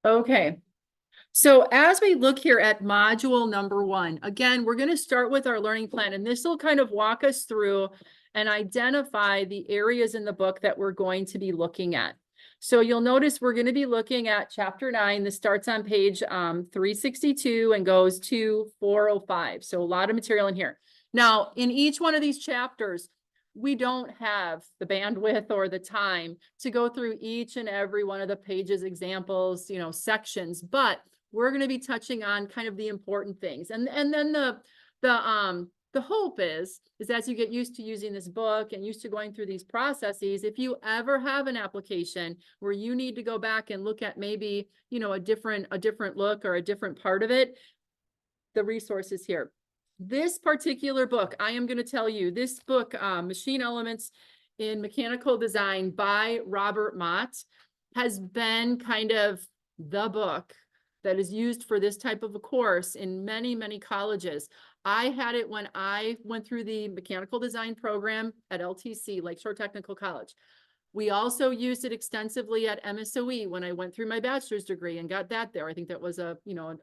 Okay. So as we look here at module number 1, again, we're going to start with our learning plan, and this will kind of walk us through and identify the areas in the book that we're going to be looking at. So you'll notice we're going to be looking at chapter 9. This starts on page 362 and goes to 405. So a lot of material in here. Now, in each one of these chapters, we don't have the bandwidth or the time to go through each and every one of the pages, examples, sections, but we're going to be touching on kind of the important things. And then the hope is as you get used to using this book and used to going through these processes, if you ever have an application where you need to go back and look at maybe, a different look or a different part of it, the resources here. This particular book, I am going to tell you, this book, Machine Elements in Mechanical Design by Robert Mach, has been kind of the book that is used for this type of a course in many, many colleges. I had it when I went through the mechanical design program at LTC, Lakeshore Technical College. We also used it extensively at MSOE when I went through my bachelor's degree and got that there. I think that was a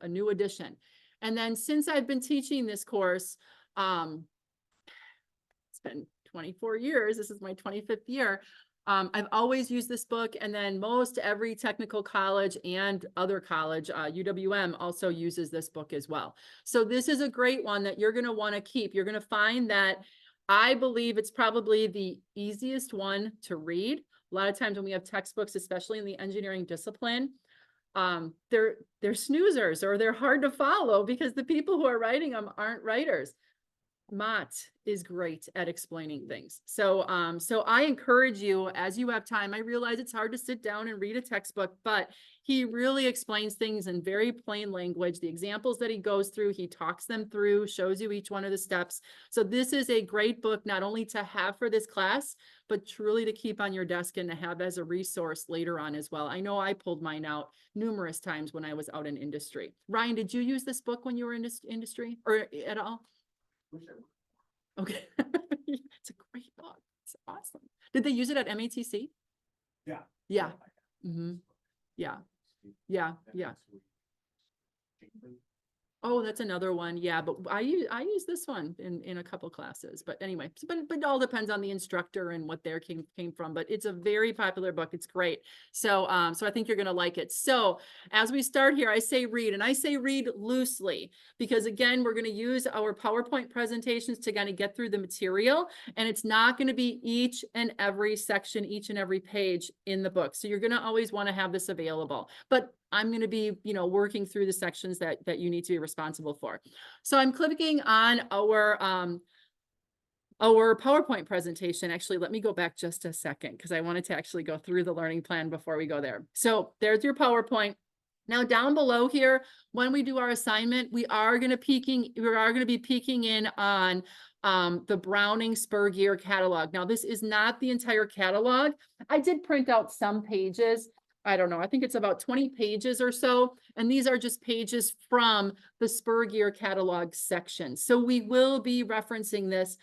new addition. And then since I've been teaching this course, it's been 24 years. This is my 25th year. I've always used this book, and then most every technical college and other college, UWM also uses this book as well. So this is a great one that you're going to want to keep. You're going to find that I believe it's probably the easiest one to read. A lot of times when we have textbooks, especially in the engineering discipline, they're snoozers or they're hard to follow because the people who are writing them aren't writers. Mott is great at explaining things. So I encourage you, as you have time, I realize it's hard to sit down and read a textbook, but he really explains things in very plain language. The examples that he goes through, he talks them through, shows you each one of the steps. So this is a great book, not only to have for this class, but truly to keep on your desk and to have as a resource later on as well. I know I pulled mine out numerous times when I was out in industry. Ryan, did you use this book when you were in industry or at all? Okay. It's a great book. It's awesome. Did they use it at MATC? Yeah. Yeah. Mm-hmm. Yeah. Yeah. Yeah. Oh, that's another one. Yeah, but I use this one in a couple classes. But anyway, but it all depends on the instructor and what their came from. But it's a very popular book. It's great. So so I think you're gonna like it. So as we start here, I say read, and I say read loosely because again, we're gonna use our PowerPoint presentations to kind of get through the material, and it's not gonna be each and every section, each and every page in the book. So you're gonna always want to have this available. But I'm going to be, working through the sections that you need to be responsible for. So I'm clicking on our PowerPoint presentation. Actually, let me go back just a second because I wanted to actually go through the learning plan before we go there. So there's your PowerPoint. Now down below here, when we do our assignment, we are going to be peeking in on the Browning Spur Gear catalog. Now this is not the entire catalog. I did print out some pages. I don't know, I think it's about 20 pages or so. And these are just pages from the Spur Gear catalog section. So we will be referencing this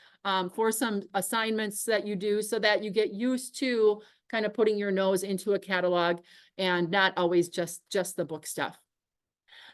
for some assignments that you do so that you get used to kind of putting your nose into a catalog and not always just the book stuff.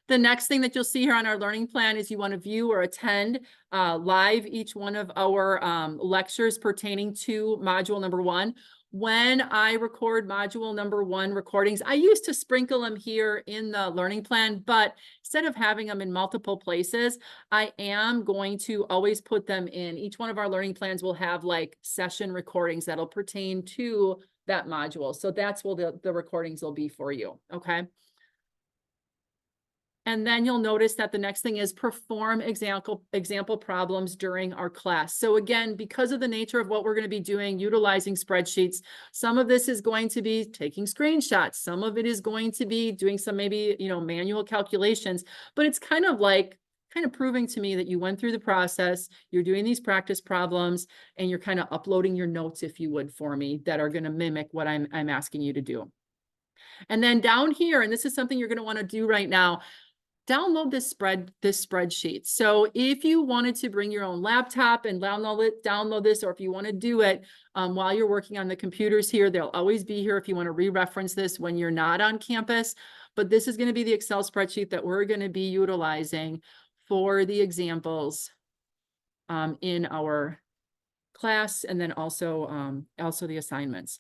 The next thing that you'll see here on our learning plan is you want to view or attend live each one of our lectures pertaining to module number 1. When I record module number 1 recordings, I used to sprinkle them here in the learning plan, but instead of having them in multiple places, I am going to always put them in. Each one of our learning plans will have like session recordings that'll pertain to that module. So that's what the recordings will be for you, okay? And then you'll notice that the next thing is perform example problems during our class. So again, because of the nature of what we're going to be doing, utilizing spreadsheets, some of this is going to be taking screenshots. Some of it is going to be doing some maybe, manual calculations, but it's kind of proving to me that you went through the process, you're doing these practice problems, and you're kind of uploading your notes, if you would, for me that are going to mimic what I'm asking you to do. And then down here, and this is something you're going to want to do right now, download this spreadsheet. So if you wanted to bring your own laptop and download this, or if you want to do it while you're working on the computers here, they'll always be here if you want to re-reference this when you're not on campus. But this is going to be the Excel spreadsheet that we're going to be utilizing for the examples in our class, and then also the assignments.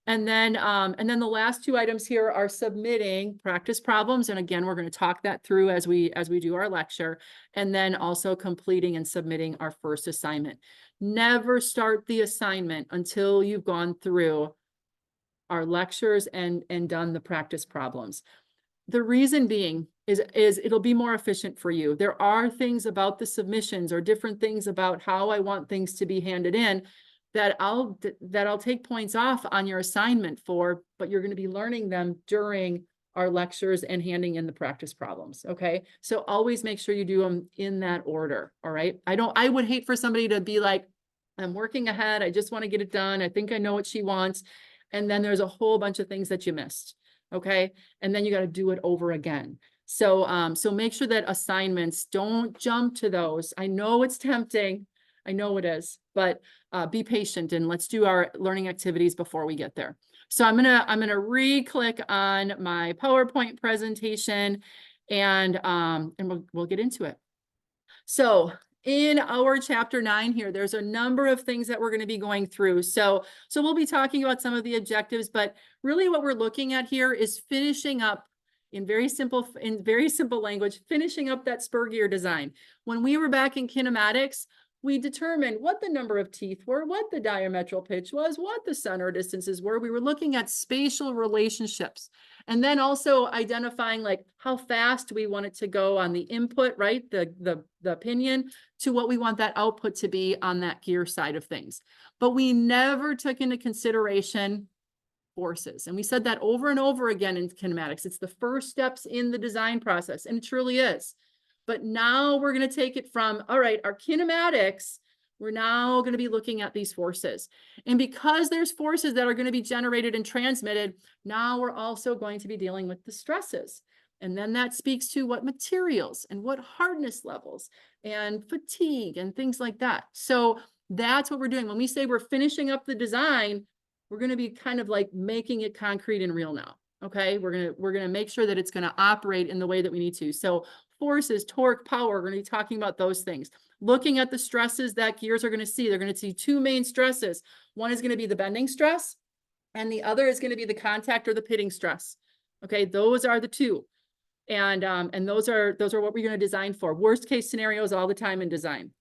And then the last two items here are submitting practice problems. And again, we're going to talk that through as we do our lecture, and then also completing and submitting our first assignment. Never start the assignment until you've gone through our lectures and done the practice problems. The reason being is it'll be more efficient for you. There are things about the submissions or different things about how I want things to be handed in that I'll take points off on your assignment for, but you're going to be learning them during our lectures and handing in the practice problems. Okay. So always make sure you do them in that order. All right. I would hate for somebody to be like, I'm working ahead. I just want to get it done. I think I know what she wants. And then there's a whole bunch of things that you missed. Okay. And then you got to do it over again. So, so make sure that assignments, don't jump to those. I know it's tempting. I know it is, but be patient and let's do our learning activities before we get there. So I'm gonna re-click on my PowerPoint presentation, and we'll get into it. So in our chapter 9 here, there's a number of things that we're going to be going through. So we'll be talking about some of the objectives, but really what we're looking at here is finishing up in very simple language, finishing up that spur gear design. When we were back in kinematics, we determined what the number of teeth were, what the diametral pitch was, what the center distances were. We were looking at spatial relationships, and then also identifying like how fast we want it to go on the input, right? The pinion, to what we want that output to be on that gear side of things. But we never took into consideration forces. And we said that over and over again in kinematics. It's the first steps in the design process, and it truly is. But now we're going to take it from, all right, our kinematics, we're now going to be looking at these forces. And because there's forces that are going to be generated and transmitted, now we're also going to be dealing with the stresses. And then that speaks to what materials and what hardness levels and fatigue and things like that. So that's what we're doing. When we say we're finishing up the design, we're going to be kind of like making it concrete and real now. Okay, we're gonna make sure that it's going to operate in the way that we need to. So forces, torque, power, we're going to be talking about those things. Looking at the stresses that gears are going to see. They're going to see two main stresses. One is going to be the bending stress, and the other is going to be the contact or the pitting stress. Okay, those are the two. And those are what we're going to design for. Worst case scenarios all the time in design.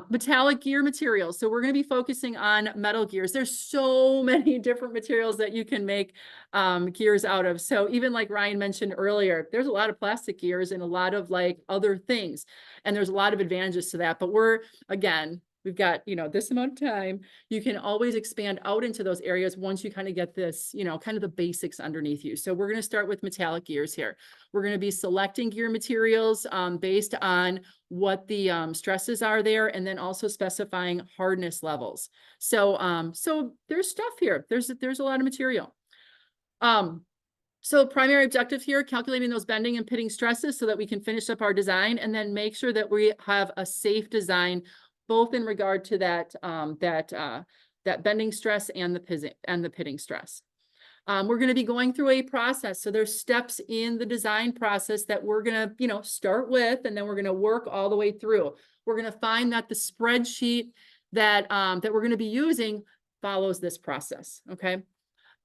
Metallic gear materials. So we're going to be focusing on metal gears. There's so many different materials that you can make gears out of. So even like Ryan mentioned earlier, there's a lot of plastic gears and a lot of like other things. And there's a lot of advantages to that. But we've got, this amount of time. You can always expand out into those areas once you kind of get this, kind of the basics underneath you. So we're going to start with metallic gears here. We're going to be selecting gear materials based on what the stresses are there, and then also specifying hardness levels. So, so there's stuff here. There's a lot of material. So primary objective here, calculating those bending and pitting stresses so that we can finish up our design, and then make sure that we have a safe design, both in regard to that bending stress and the pitting stress. We're going to be going through a process. So there's steps in the design process that we're going to, start with, and then we're going to work all the way through. We're going to find that the spreadsheet that we're going to be using follows this process. Okay.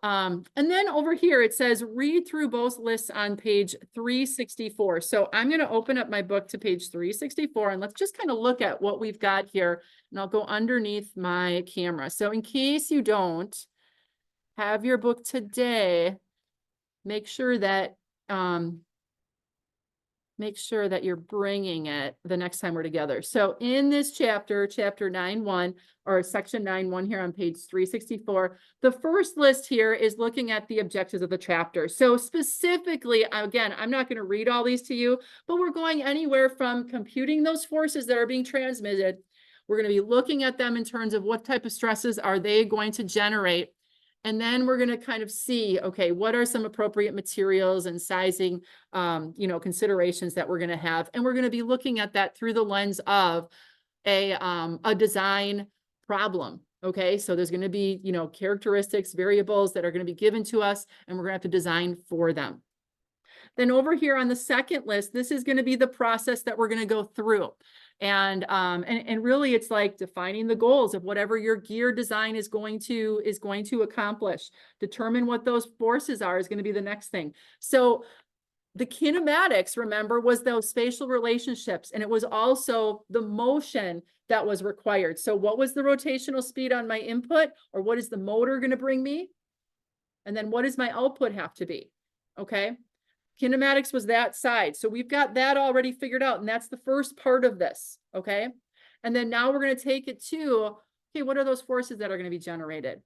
And then over here, it says read through both lists on page 364. So I'm going to open up my book to page 364, and let's just kind of look at what we've got here. And I'll go underneath my camera. So in case you don't have your book today, make sure that you're bringing it the next time we're together. So in this chapter 9.1, or section 9.1 here on page 364, the first list here is looking at the objectives of the chapter. So specifically, again, I'm not going to read all these to you, but we're going anywhere from computing those forces that are being transmitted. We're going to be looking at them in terms of what type of stresses are they going to generate. And then we're going to kind of see, okay, what are some appropriate materials and sizing, considerations that we're going to have. And we're going to be looking at that through the lens of a design problem. Okay, so there's going to be, characteristics, variables that are going to be given to us, and we're going to have to design for them. Then over here on the second list, this is going to be the process that we're going to go through. And really it's like defining the goals of whatever your gear design is going to accomplish. Determine what those forces are is going to be the next thing. So the kinematics, remember, was those spatial relationships, and it was also the motion that was required. So what was the rotational speed on my input, or what is the motor going to bring me? And then what does my output have to be? Okay. Kinematics was that side. So we've got that already figured out, and that's the first part of this. Okay. And then now we're going to take it to, okay, what are those forces that are going to be generated?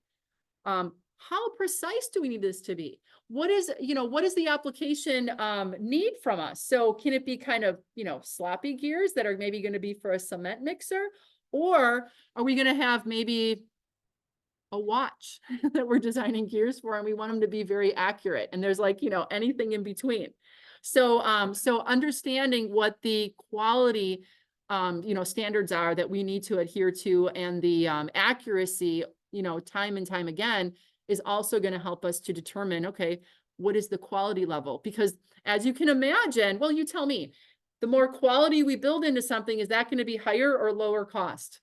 How precise do we need this to be? What is the application need from us? So can it be kind of, sloppy gears that are maybe going to be for a cement mixer? Or are we going to have maybe a watch that we're designing gears for, and we want them to be very accurate? And there's like, anything in between. So, so understanding what the quality, standards are that we need to adhere to, and the accuracy, time and time again, is also going to help us to determine, okay, what is the quality level? Because as you can imagine, well, you tell me, the more quality we build into something, is that going to be higher or lower cost?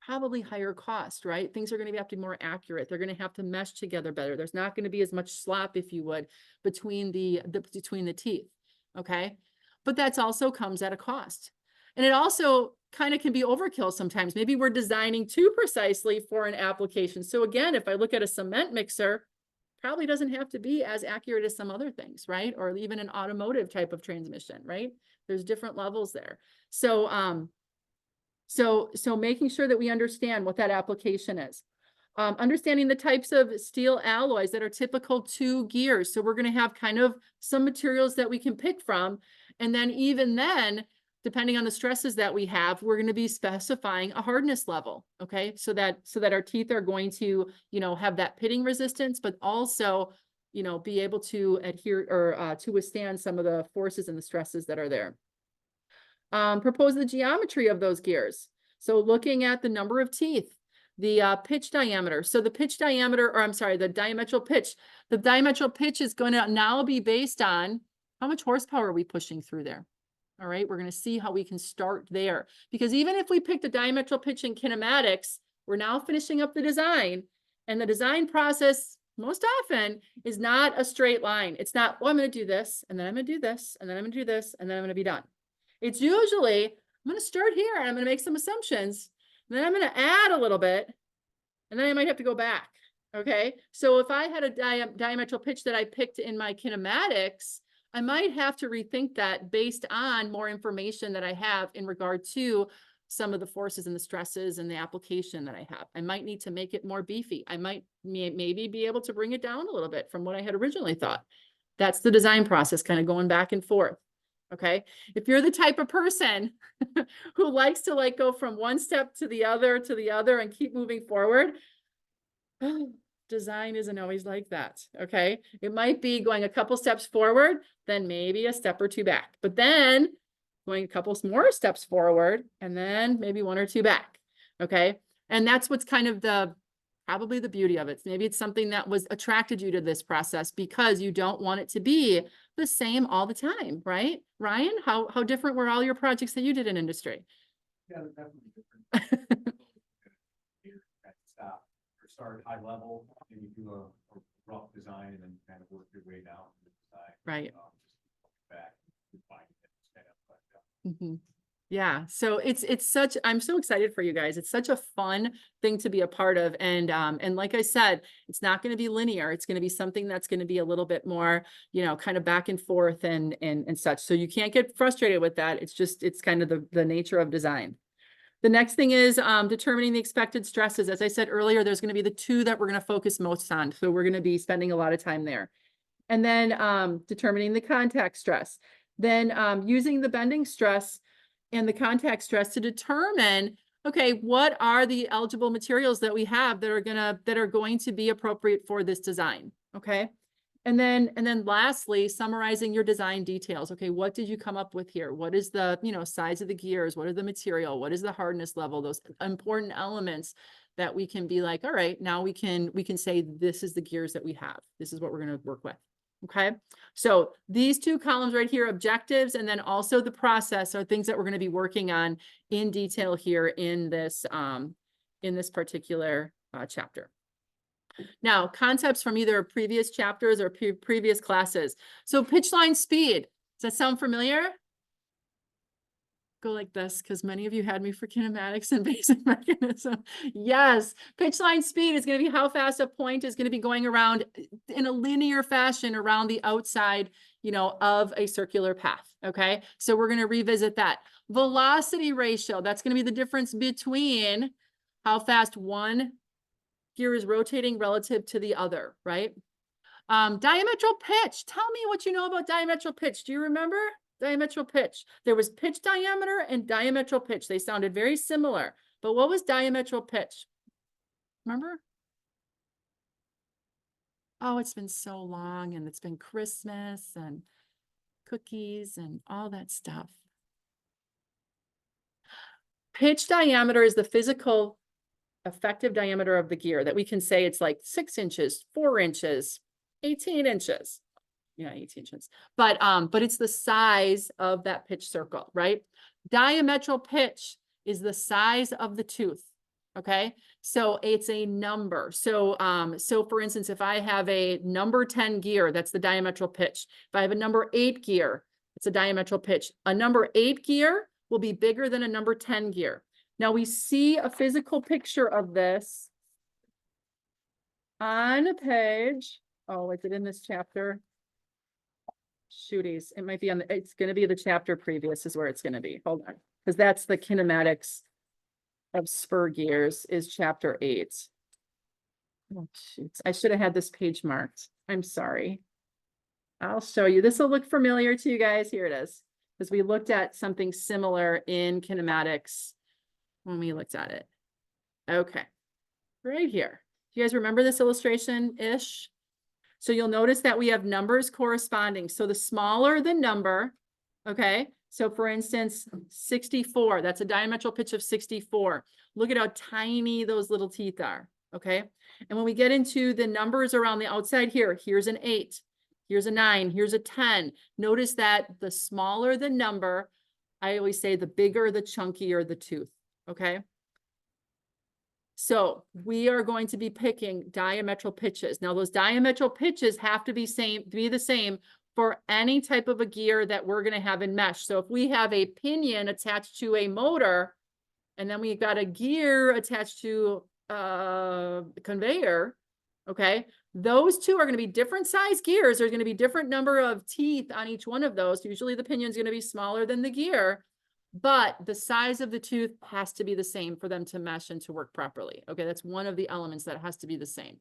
Probably higher cost, right? Things are going to have to be more accurate. They're going to have to mesh together better. There's not going to be as much slop, if you would, between the teeth. Okay. But that's also comes at a cost. And it also kind of can be overkill sometimes. Maybe we're designing too precisely for an application. So again, if I look at a cement mixer, probably doesn't have to be as accurate as some other things, right? Or even an automotive type of transmission, right? There's different levels there. So, so making sure that we understand what that application is. Understanding the types of steel alloys that are typical to gears. So we're going to have kind of some materials that we can pick from. And then even then, depending on the stresses that we have, we're going to be specifying a hardness level. Okay. So that our teeth are going to, have that pitting resistance, but also, be able to adhere or to withstand some of the forces and the stresses that are there. Propose the geometry of those gears. So looking at the number of teeth, the pitch diameter. So the pitch diameter, or I'm sorry, the diametral pitch. The diametral pitch is going to now be based on how much horsepower are we pushing through there. All right, we're going to see how we can start there. Because even if we picked a diametral pitch in kinematics, we're now finishing up the design. And the design process most often is not a straight line. It's not, well, I'm going to do this, and then I'm going to do this, and then I'm going to do this, and then I'm going to be done. It's usually, I'm going to start here, and I'm going to make some assumptions, and then I'm going to add a little bit, and then I might have to go back. Okay. So if I had a diametral pitch that I picked in my kinematics, I might have to rethink that based on more information that I have in regard to some of the forces and the stresses and the application that I have. I might need to make it more beefy. I might maybe be able to bring it down a little bit from what I had originally thought. That's the design process, kind of going back and forth. Okay. If you're the type of person who likes to like go from one step to the other and keep moving forward, design isn't always like that. Okay. It might be going a couple steps forward, then maybe a step or two back, but then going a couple more steps forward and then maybe one or two back. Okay. And that's what's kind of probably the beauty of it. Maybe it's something that was attracted you to this process because you don't want it to be the same all the time, right? Ryan, how different were all your projects that you did in industry? Yeah, they're definitely different. Start high level, and you do a rough design and then kind of work your way down to the design. Right. Just back, refine it, Mm-hmm. Yeah. So I'm so excited for you guys. It's such a fun thing to be a part of. And like I said, it's not going to be linear. It's going to be something that's going to be a little bit more, kind of back and forth and such. So you can't get frustrated with that. It's kind of the nature of design. The next thing is determining the expected stresses. As I said earlier, there's going to be the two that we're going to focus most on. So we're going to be spending a lot of time there. And then determining the contact stress. Then using the bending stress and the contact stress to determine, okay, what are the eligible materials that we have that are going to be appropriate for this design? Okay. And then lastly, summarizing your design details. Okay, what did you come up with here? What is the, size of the gears? What are the material? What is the hardness level? Those important elements that we can be like, all right, now we can say this is the gears that we have. This is what we're going to work with. Okay, so these two columns right here, objectives, and then also the process are things that we're going to be working on in detail here in this particular chapter. Now, concepts from either previous chapters or previous classes. So pitch line speed, does that sound familiar? Go like this, because many of you had me for kinematics and basic mechanism. Yes, pitch line speed is going to be how fast a point is going to be going around in a linear fashion around the outside, of a circular path. Okay, so we're going to revisit that. Velocity ratio, that's going to be the difference between how fast one gear is rotating relative to the other, right? Diametral pitch. Tell me what you know about diametral pitch. Do you remember diametral pitch? There was pitch diameter and diametral pitch. They sounded very similar, but what was diametral pitch? Remember? Oh, it's been so long, and it's been Christmas and cookies and all that stuff. Pitch diameter is the physical effective diameter of the gear that we can say it's like 6 inches, 4 inches, 18 inches. Yeah, 18 inches. But it's the size of that pitch circle, right? Diametral pitch is the size of the tooth. Okay, so it's a number. So for instance, if I have a number 10 gear, that's the diametral pitch. If I have a number 8 gear, it's a diametral pitch. A number 8 gear will be bigger than a number 10 gear. Now we see a physical picture of this on a page. Oh, is it in this chapter? Shooties. It might be it's going to be the chapter previous is where it's going to be. Hold on. Because that's the kinematics of spur gears is chapter 8. Oh, shoots. I should have had this page marked. I'm sorry. I'll show you. This will look familiar to you guys. Here it is. Because we looked at something similar in kinematics when we looked at it. Okay. Right here. Do you guys remember this illustration-ish? So you'll notice that we have numbers corresponding. So the smaller the number, okay? So for instance, 64, that's a diametral pitch of 64. Look at how tiny those little teeth are, okay? And when we get into the numbers around the outside here, here's an 8, here's a 9, here's a 10. Notice that the smaller the number, I always say the bigger, the chunkier the tooth, okay? So we are going to be picking diametral pitches. Now those diametral pitches have to be the same for any type of a gear that we're going to have in mesh. So if we have a pinion attached to a motor, and then we've got a gear attached to a conveyor, okay, those two are going to be different size gears. There's going to be different number of teeth on each one of those. Usually the pinion is going to be smaller than the gear, but the size of the tooth has to be the same for them to mesh and to work properly. Okay, that's one of the elements that has to be the same.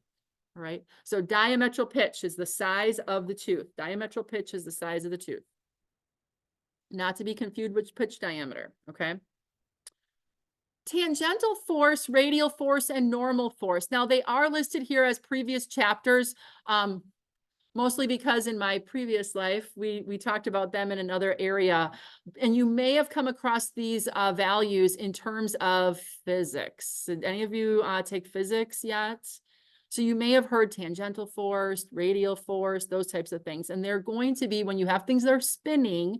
All right, so diametral pitch is the size of the tooth. Diametral pitch is the size of the tooth. Not to be confused with pitch diameter, okay? Tangential force, radial force, and normal force. Now they are listed here as previous chapters, mostly because in my previous life, we talked about them in another area. And you may have come across these values in terms of physics. Did any of you take physics yet? So you may have heard tangential force, radial force, those types of things. And they're going to be, when you have things that are spinning,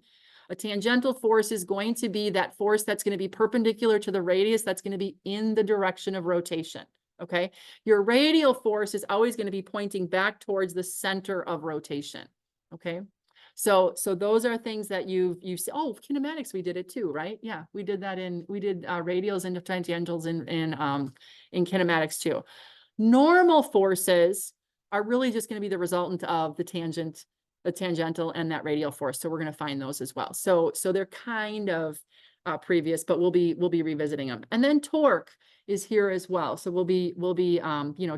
a tangential force is going to be that force that's going to be perpendicular to the radius that's going to be in the direction of rotation. Okay, your radial force is always going to be pointing back towards the center of rotation. Okay, so those are things that you see. Oh, kinematics, we did it too, right? Yeah, we did that we did radials and tangentials in kinematics too. Normal forces are really just going to be the resultant of the tangential and that radial force. So we're going to find those as well. So they're kind of previous, but we'll be revisiting them. And then torque is here as well. So we'll be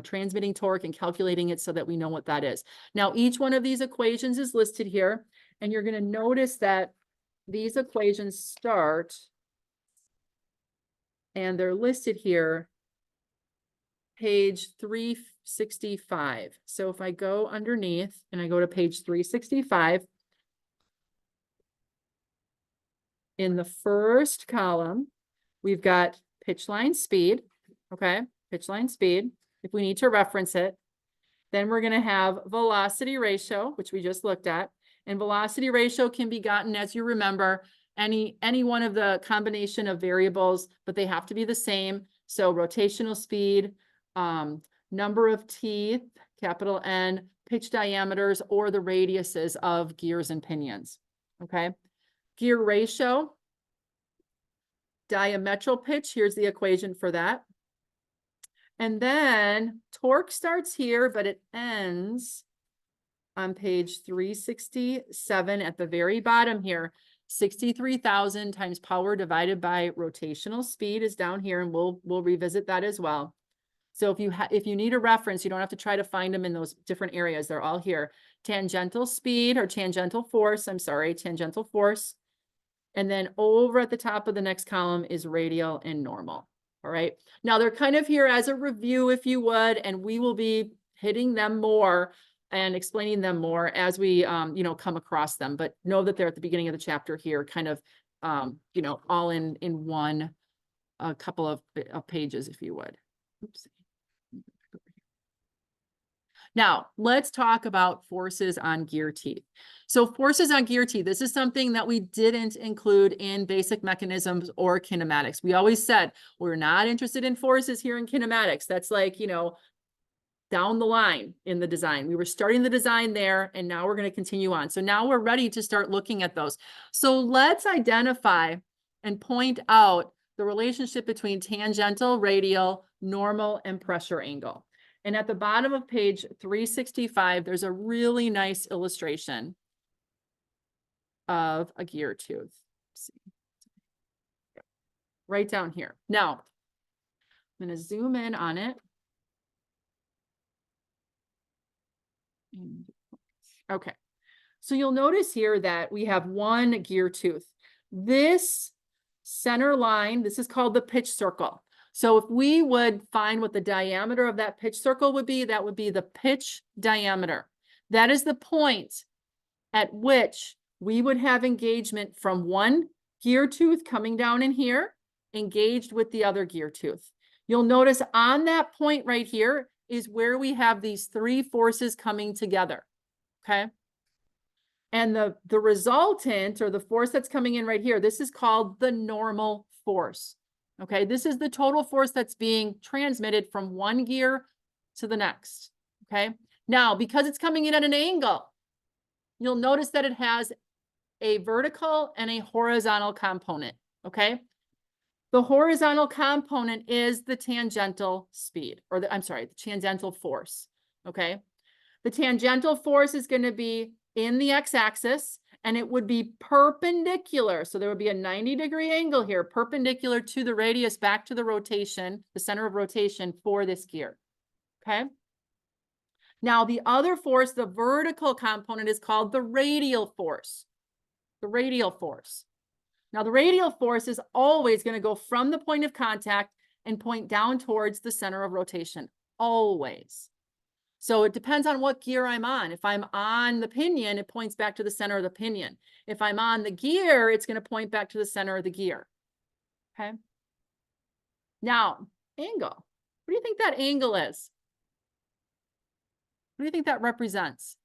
transmitting torque and calculating it so that we know what that is. Now, each one of these equations is listed here, and you're going to notice that these equations start And they're listed here, page 365. So if I go underneath and I go to page 365, in the first column, we've got pitch line speed, okay? Pitch line speed, if we need to reference it. Then we're gonna have velocity ratio, which we just looked at. And velocity ratio can be gotten, as you remember, any one of the combination of variables, but they have to be the same. So rotational speed, number of teeth, capital N, pitch diameters, or the radiuses of gears and pinions, okay? Gear ratio, diametral pitch, here's the equation for that. And then torque starts here, but it ends on page 367 at the very bottom here. 63,000 times power divided by rotational speed is down here, and we'll revisit that as well. So if you need a reference, you don't have to try to find them in those different areas. They're all here. Tangential speed or tangential force, tangential force. And then over at the top of the next column is radial and normal. All right. Now they're kind of here as a review, if you would, and we will be hitting them more and explaining them more as we, come across them. But know that they're at the beginning of the chapter here, kind of, all in one, a couple of pages, if you would. Oops. Now, let's talk about forces on gear teeth. So forces on gear teeth, this is something that we didn't include in basic mechanisms or kinematics. We always said, we're not interested in forces here in kinematics. That's like, down the line in the design. We were starting the design there, and now we're going to continue on. So now we're ready to start looking at those. So let's identify and point out the relationship between tangential, radial, normal, and pressure angle. And at the bottom of page 365, there's a really nice illustration of a gear tooth. Let's see. Right down here. Now, I'm going to zoom in on it. Okay, so you'll notice here that we have one gear tooth. This center line, this is called the pitch circle. So if we would find what the diameter of that pitch circle would be, that would be the pitch diameter. That is the point at which we would have engagement from one gear tooth coming down in here, engaged with the other gear tooth. You'll notice on that point right here is where we have these three forces coming together, okay? And the resultant, or the force that's coming in right here, this is called the normal force, okay? This is the total force that's being transmitted from one gear to the next, okay? Now, because it's coming in at an angle, you'll notice that it has a vertical and a horizontal component, okay? The horizontal component is the tangential speed, or the tangential force, okay? The tangential force is going to be in the x-axis, and it would be perpendicular. So there would be a 90-degree angle here, perpendicular to the radius back to the rotation, the center of rotation for this gear, okay? Now, the other force, the vertical component, is called the radial force, the radial force. Now, the radial force is always going to go from the point of contact and point down towards the center of rotation, always. So it depends on what gear I'm on. If I'm on the pinion, it points back to the center of the pinion. If I'm on the gear, it's going to point back to the center of the gear. Okay. Now, angle. What do you think that angle is? What do you think that represents?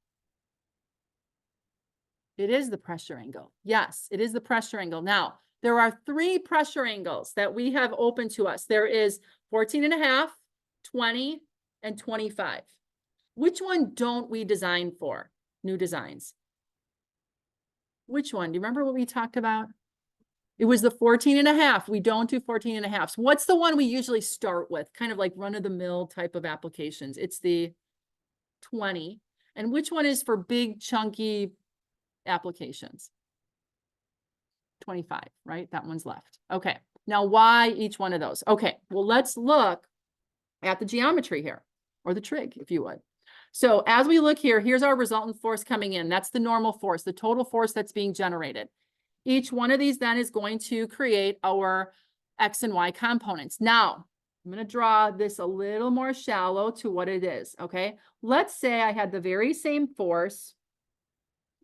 It is the pressure angle. Yes, it is the pressure angle. Now, there are three pressure angles that we have open to us. There is 14.5, 20, and 25. Which one don't we design for? New designs. Which one? Do you remember what we talked about? It was the 14.5. We don't do 14.5. So what's the one we usually start with? Kind of like run-of-the-mill type of applications. It's the 20. And which one is for big, chunky applications? 25, right? That one's left. Okay. Now, why each one of those? Okay. Well, let's look at the geometry here, or the trig, if you would. So as we look here, here's our resultant force coming in. That's the normal force, the total force that's being generated. Each one of these then is going to create our X and Y components. Now, I'm going to draw this a little more shallow to what it is, okay? Let's say I had the very same force,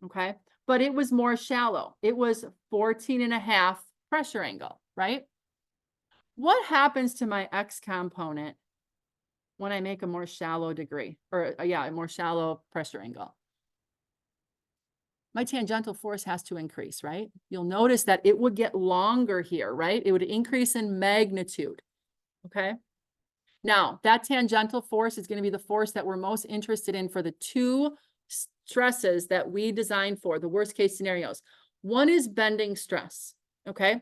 okay? But it was more shallow. It was 14.5 pressure angle, right? What happens to my X component when I make a more shallow degree, or a more shallow pressure angle? My tangential force has to increase, right? You'll notice that it would get longer here, right? It would increase in magnitude, okay? Now, that tangential force is going to be the force that we're most interested in for the two stresses that we design for, the worst case scenarios. One is bending stress, okay?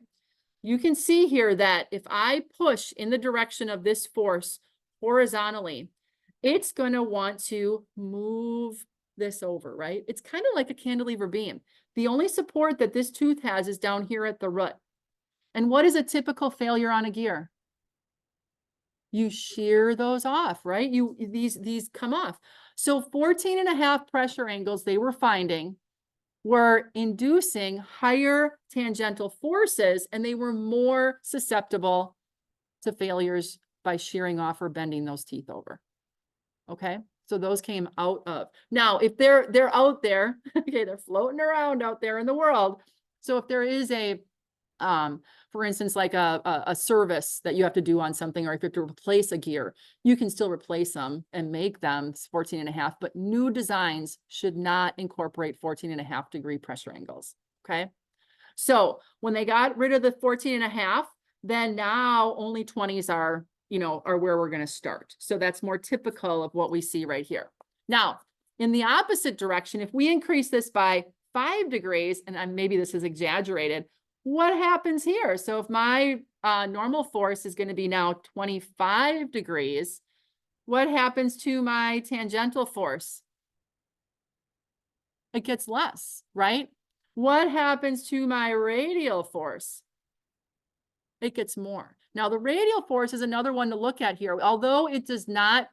You can see here that if I push in the direction of this force horizontally, it's going to want to move this over, right? It's kind of like a cantilever beam. The only support that this tooth has is down here at the root. And what is a typical failure on a gear? You shear those off, right? These come off. So 14.5 pressure angles they were finding were inducing higher tangential forces, and they were more susceptible to failures by shearing off or bending those teeth over. Okay, so those came out of. Now, if they're out there, okay, they're floating around out there in the world. So if there is a for instance, like a service that you have to do on something, or if you have to replace a gear, you can still replace them and make them 14.5, but new designs should not incorporate 14.5 degree pressure angles, okay? So when they got rid of the 14.5, then now only 20s are, are where we're gonna start. So that's more typical of what we see right here. Now, in the opposite direction, if we increase this by 5 degrees, and maybe this is exaggerated, what happens here? So if my normal force is going to be now 25 degrees, what happens to my tangential force? It gets less, right? What happens to my radial force? It gets more. Now, the radial force is another one to look at here. Although it's not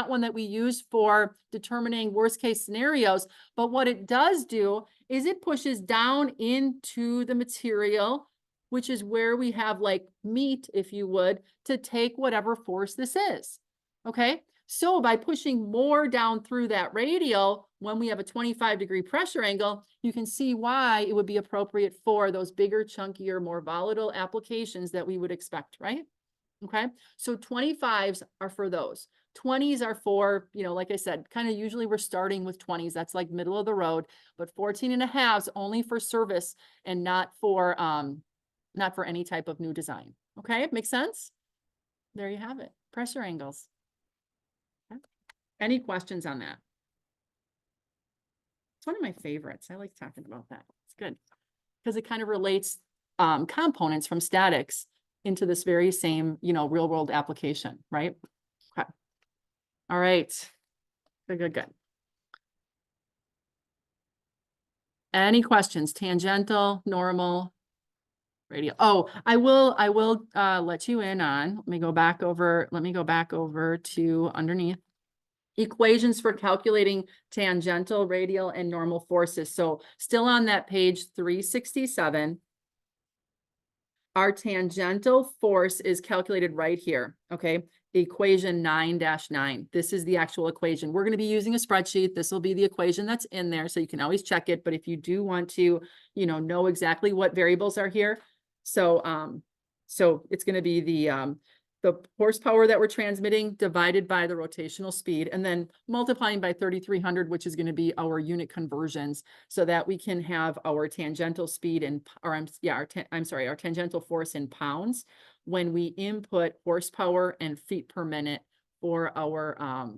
one that we use for determining worst case scenarios, but what it does do is it pushes down into the material, which is where we have like meat, if you would, to take whatever force this is. Okay. So by pushing more down through that radial, when we have a 25 degree pressure angle, you can see why it would be appropriate for those bigger, chunkier, more volatile applications that we would expect, right? Okay, so 25s are for those. 20s are for, like I said, kind of usually we're starting with 20s. That's like middle of the road, but 14.5s only for service and not for any type of new design. Okay, makes sense? There you have it. Pressure angles. Okay. Any questions on that? It's one of my favorites. I like talking about that. It's good because it kind of relates components from statics into this very same, real world application, right? Okay. All right. Good. Any questions? Tangential, normal, radial. Oh, I will let you in on, let me go back over to underneath. Equations for calculating tangential, radial, and normal forces. So still on that page 367, our tangential force is calculated right here, okay? Equation 9-9. This is the actual equation. We're going to be using a spreadsheet. This will be the equation that's in there, so you can always check it. But if you do want to, know exactly what variables are here, so it's going to be the horsepower that we're transmitting divided by the rotational speed, and then multiplying by 3,300, which is going to be our unit conversions, so that we can have our tangential speed in, our tangential force in pounds when we input horsepower and feet per minute for our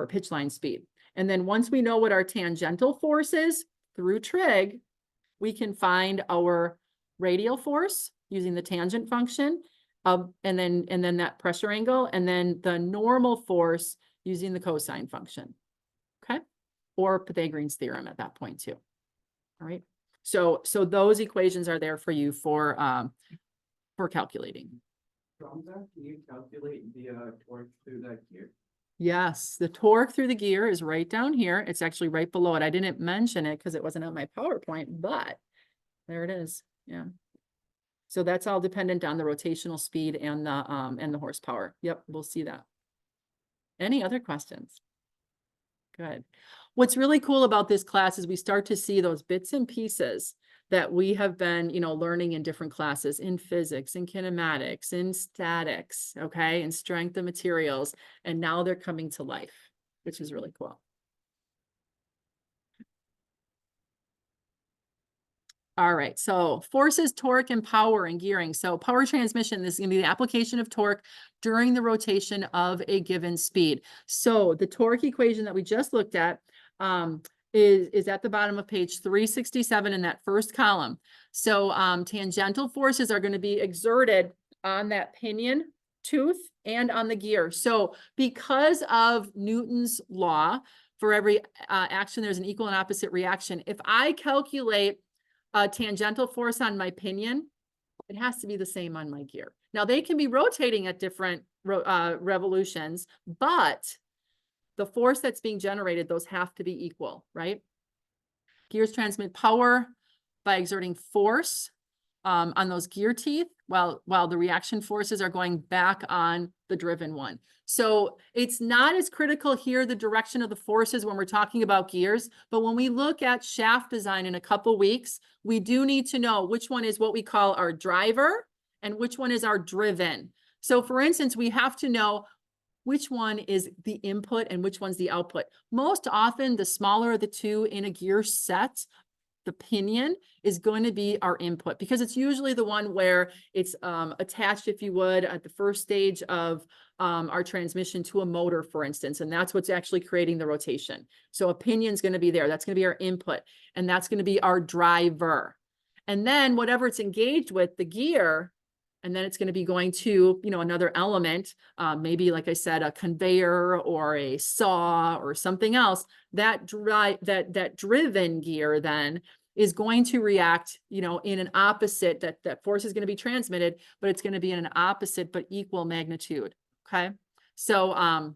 pitch line speed. And then once we know what our tangential force is through trig, we can find our radial force using the tangent function, and then that pressure angle, and then the normal force using the cosine function, okay? Or Pythagorean's theorem at that point too, all right? So those equations are there for you for calculating. From that, can you calculate the torque through that gear? Yes, the torque through the gear is right down here. It's actually right below it. I didn't mention it because it wasn't on my PowerPoint, but there it is, yeah. So that's all dependent on the rotational speed and the horsepower. Yep, we'll see that. Any other questions? Good. What's really cool about this class is we start to see those bits and pieces that we have been, learning in different classes, in physics, in kinematics, in statics, okay, in strength of materials, and now they're coming to life, which is really cool. All right, so forces, torque, and power and gearing. So power transmission, this is going to be the application of torque during the rotation of a given speed. So the torque equation that we just looked at is at the bottom of page 367 in that first column. So tangential forces are going to be exerted on that pinion tooth and on the gear. So because of Newton's law, for every action, there's an equal and opposite reaction. If I calculate a tangential force on my pinion, it has to be the same on my gear. Now they can be rotating at different revolutions, but the force that's being generated, those have to be equal, right? Gears transmit power by exerting force on those gear teeth, while the reaction forces are going back on the driven one. So it's not as critical here, the direction of the forces when we're talking about gears, but when we look at shaft design in a couple weeks, we do need to know which one is what we call our driver and which one is our driven. So for instance, we have to know which one is the input and which one's the output. Most often, the smaller of the two in a gear set, the pinion, is going to be our input, because it's usually the one where it's attached, if you would, at the first stage of our transmission to a motor, for instance, and that's what's actually creating the rotation. So a pinion is going to be there. That's going to be our input, and that's going to be our driver. And then whatever it's engaged with, the gear, and then it's going to be going to, another element, maybe, like I said, a conveyor or a saw or something else. That driven gear then is going to react, in an opposite, that force is going to be transmitted, but it's going to be in an opposite but equal magnitude. Okay. So,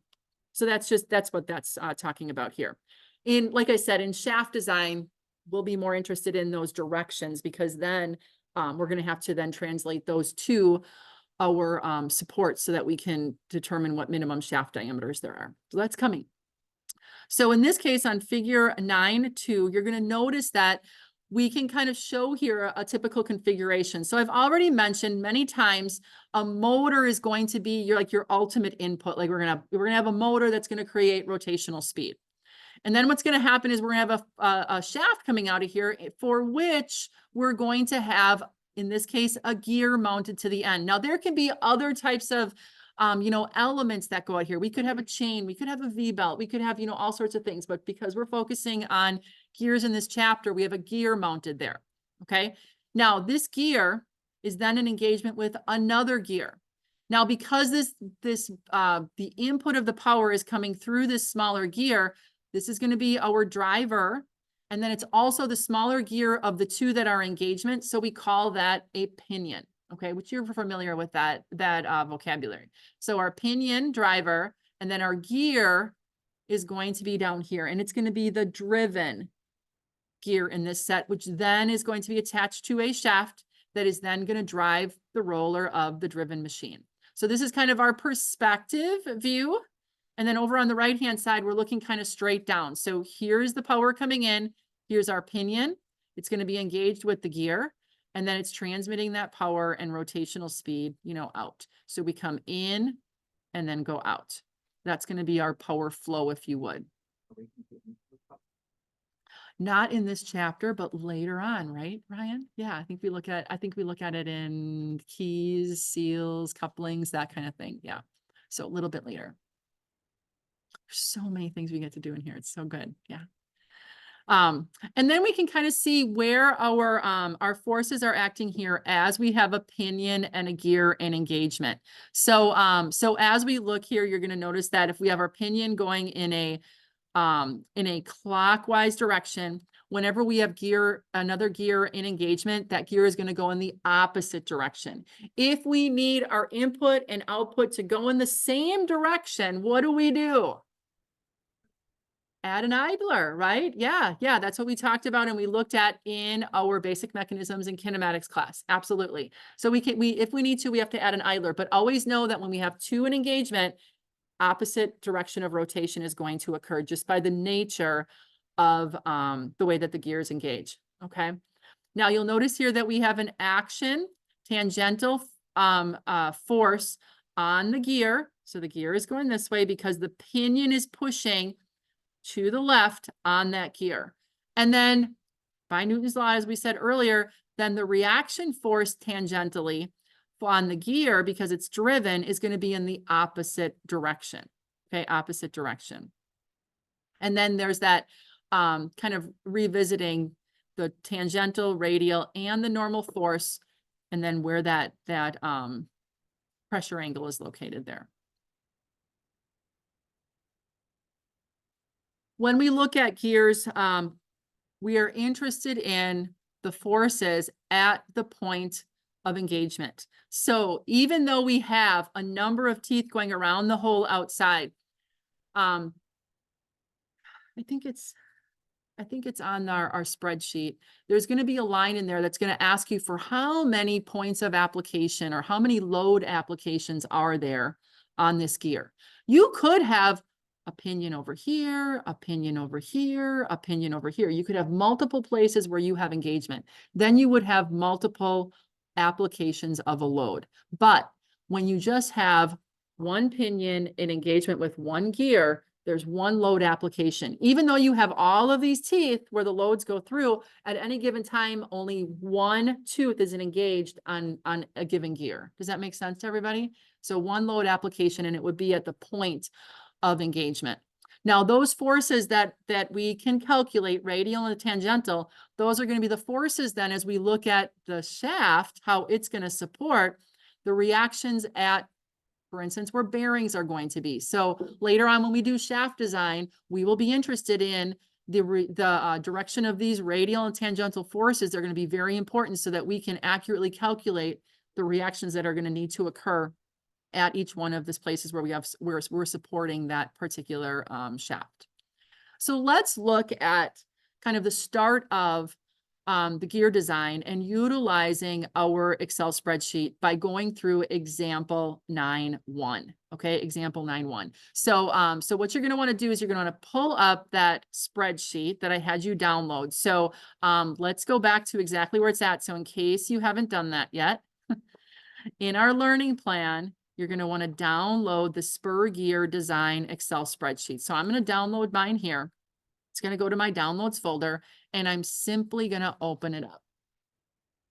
that's what that's talking about here. Like I said, in shaft design, we'll be more interested in those directions, because then we're going to have to then translate those to our supports so that we can determine what minimum shaft diameters there are. So that's coming. So in this case, on figure 9.2, you're going to notice that we can kind of show here a typical configuration. So I've already mentioned many times, a motor is going to be your ultimate input. Like we're gonna have a motor that's going to create rotational speed. And then what's going to happen is we're going to have a shaft coming out of here, for which we're going to have, in this case, a gear mounted to the end. Now, there can be other types of, elements that go out here. We could have a chain, we could have a V-belt, we could have, all sorts of things. But because we're focusing on gears in this chapter, we have a gear mounted there. Okay. Now, this gear is then an engagement with another gear. Now, because the input of the power is coming through this smaller gear, this is going to be our driver, and then it's also the smaller gear of the two that are engagement. So we call that a pinion, okay, which you're familiar with that vocabulary. So our pinion driver, and then our gear is going to be down here, and it's going to be the driven gear in this set, which then is going to be attached to a shaft that is then going to drive the roller of the driven machine. So this is kind of our perspective view. And then over on the right-hand side, we're looking kind of straight down. So here's the power coming in. Here's our pinion. It's going to be engaged with the gear, and then it's transmitting that power and rotational speed, out. So we come in and then go out. That's going to be our power flow, if you would. Not in this chapter, but later on, right, Ryan? Yeah, I think we look at it in keys, seals, couplings, that kind of thing. Yeah. So a little bit later. So many things we get to do in here. It's so good. Yeah. And then we can kind of see where our forces are acting here as we have a pinion and a gear and engagement. So as we look here, you're going to notice that if we have our pinion going in a clockwise direction, whenever we have another gear in engagement, that gear is going to go in the opposite direction. If we need our input and output to go in the same direction, what do? Add an idler, right? Yeah, that's what we talked about and we looked at in our basic mechanisms and kinematics class. Absolutely. So if we need to, we have to add an idler, but always know that when we have two in engagement, opposite direction of rotation is going to occur just by the nature of the way that the gears engage. Okay. Now you'll notice here that we have an action tangential force on the gear. So the gear is going this way because the pinion is pushing to the left on that gear. And then by Newton's law, as we said earlier, then the reaction force tangentially on the gear, because it's driven, is going to be in the opposite direction. Okay, opposite direction. And then there's that kind of revisiting the tangential, radial, and the normal force, and then where that pressure angle is located there. When we look at gears, we are interested in the forces at the point of engagement. So even though we have a number of teeth going around the hole outside, I think it's on our spreadsheet. There's going to be a line in there that's going to ask you for how many points of application or how many load applications are there on this gear. You could have a pinion over here, a pinion over here, a pinion over here. You could have multiple places where you have engagement. Then you would have multiple applications of a load. But when you just have one pinion in engagement with one gear, there's one load application. Even though you have all of these teeth where the loads go through, at any given time, only one tooth is engaged on a given gear. Does that make sense to everybody? So one load application, and it would be at the point of engagement. Now, those forces that we can calculate, radial and tangential, those are going to be the forces then as we look at the shaft, how it's going to support the reactions at, for instance, where bearings are going to be. So later on when we do shaft design, we will be interested in the direction of these radial and tangential forces. They're going to be very important so that we can accurately calculate the reactions that are going to need to occur at each one of these places where we're supporting that particular shaft. So let's look at kind of the start of the gear design and utilizing our Excel spreadsheet by going through example 9.1. Okay, example 9.1. So what you're going to want to do is you're going to want to pull up that spreadsheet that I had you download. So let's go back to exactly where it's at. So in case you haven't done that yet, in our learning plan, you're going to want to download the Spur Gear Design Excel spreadsheet. So I'm going to download mine here. It's going to go to my downloads folder, and I'm simply going to open it up.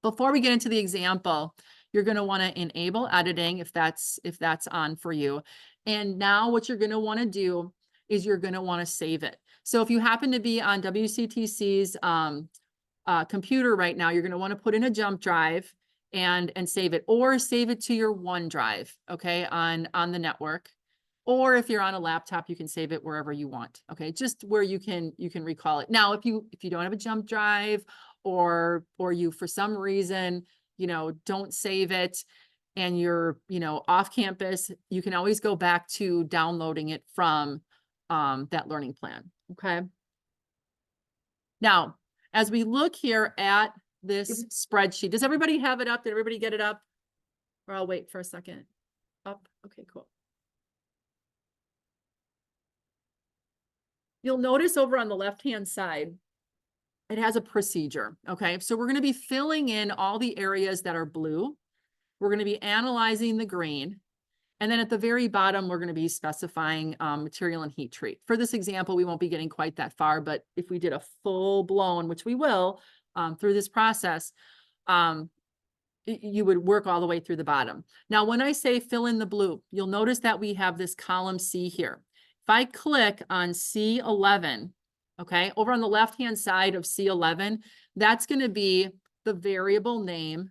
Before we get into the example, you're going to want to enable editing if that's on for you. And now what you're going to want to do is you're going to want to save it. So if you happen to be on WCTC's computer right now, you're going to want to put in a jump drive and save it, or save it to your OneDrive, okay, on the network. Or if you're on a laptop, you can save it wherever you want, okay, just where you can recall it. Now, if you don't have a jump drive, or you for some reason, don't save it and you're, off campus, you can always go back to downloading it from that learning plan, okay? Now, as we look here at this spreadsheet, does everybody have it up? Did everybody get it up? Or I'll wait for a second. Up, okay, cool. You'll notice over on the left-hand side, it has a procedure, okay? So we're going to be filling in all the areas that are blue. We're going to be analyzing the green. And then at the very bottom, we're going to be specifying material and heat treat. For this example, we won't be getting quite that far, but if we did a full blown, which we will through this process, you would work all the way through the bottom. Now, when I say fill in the blue, you'll notice that we have this column C here. If I click on C11, okay, over on the left-hand side of C11, that's going to be the variable name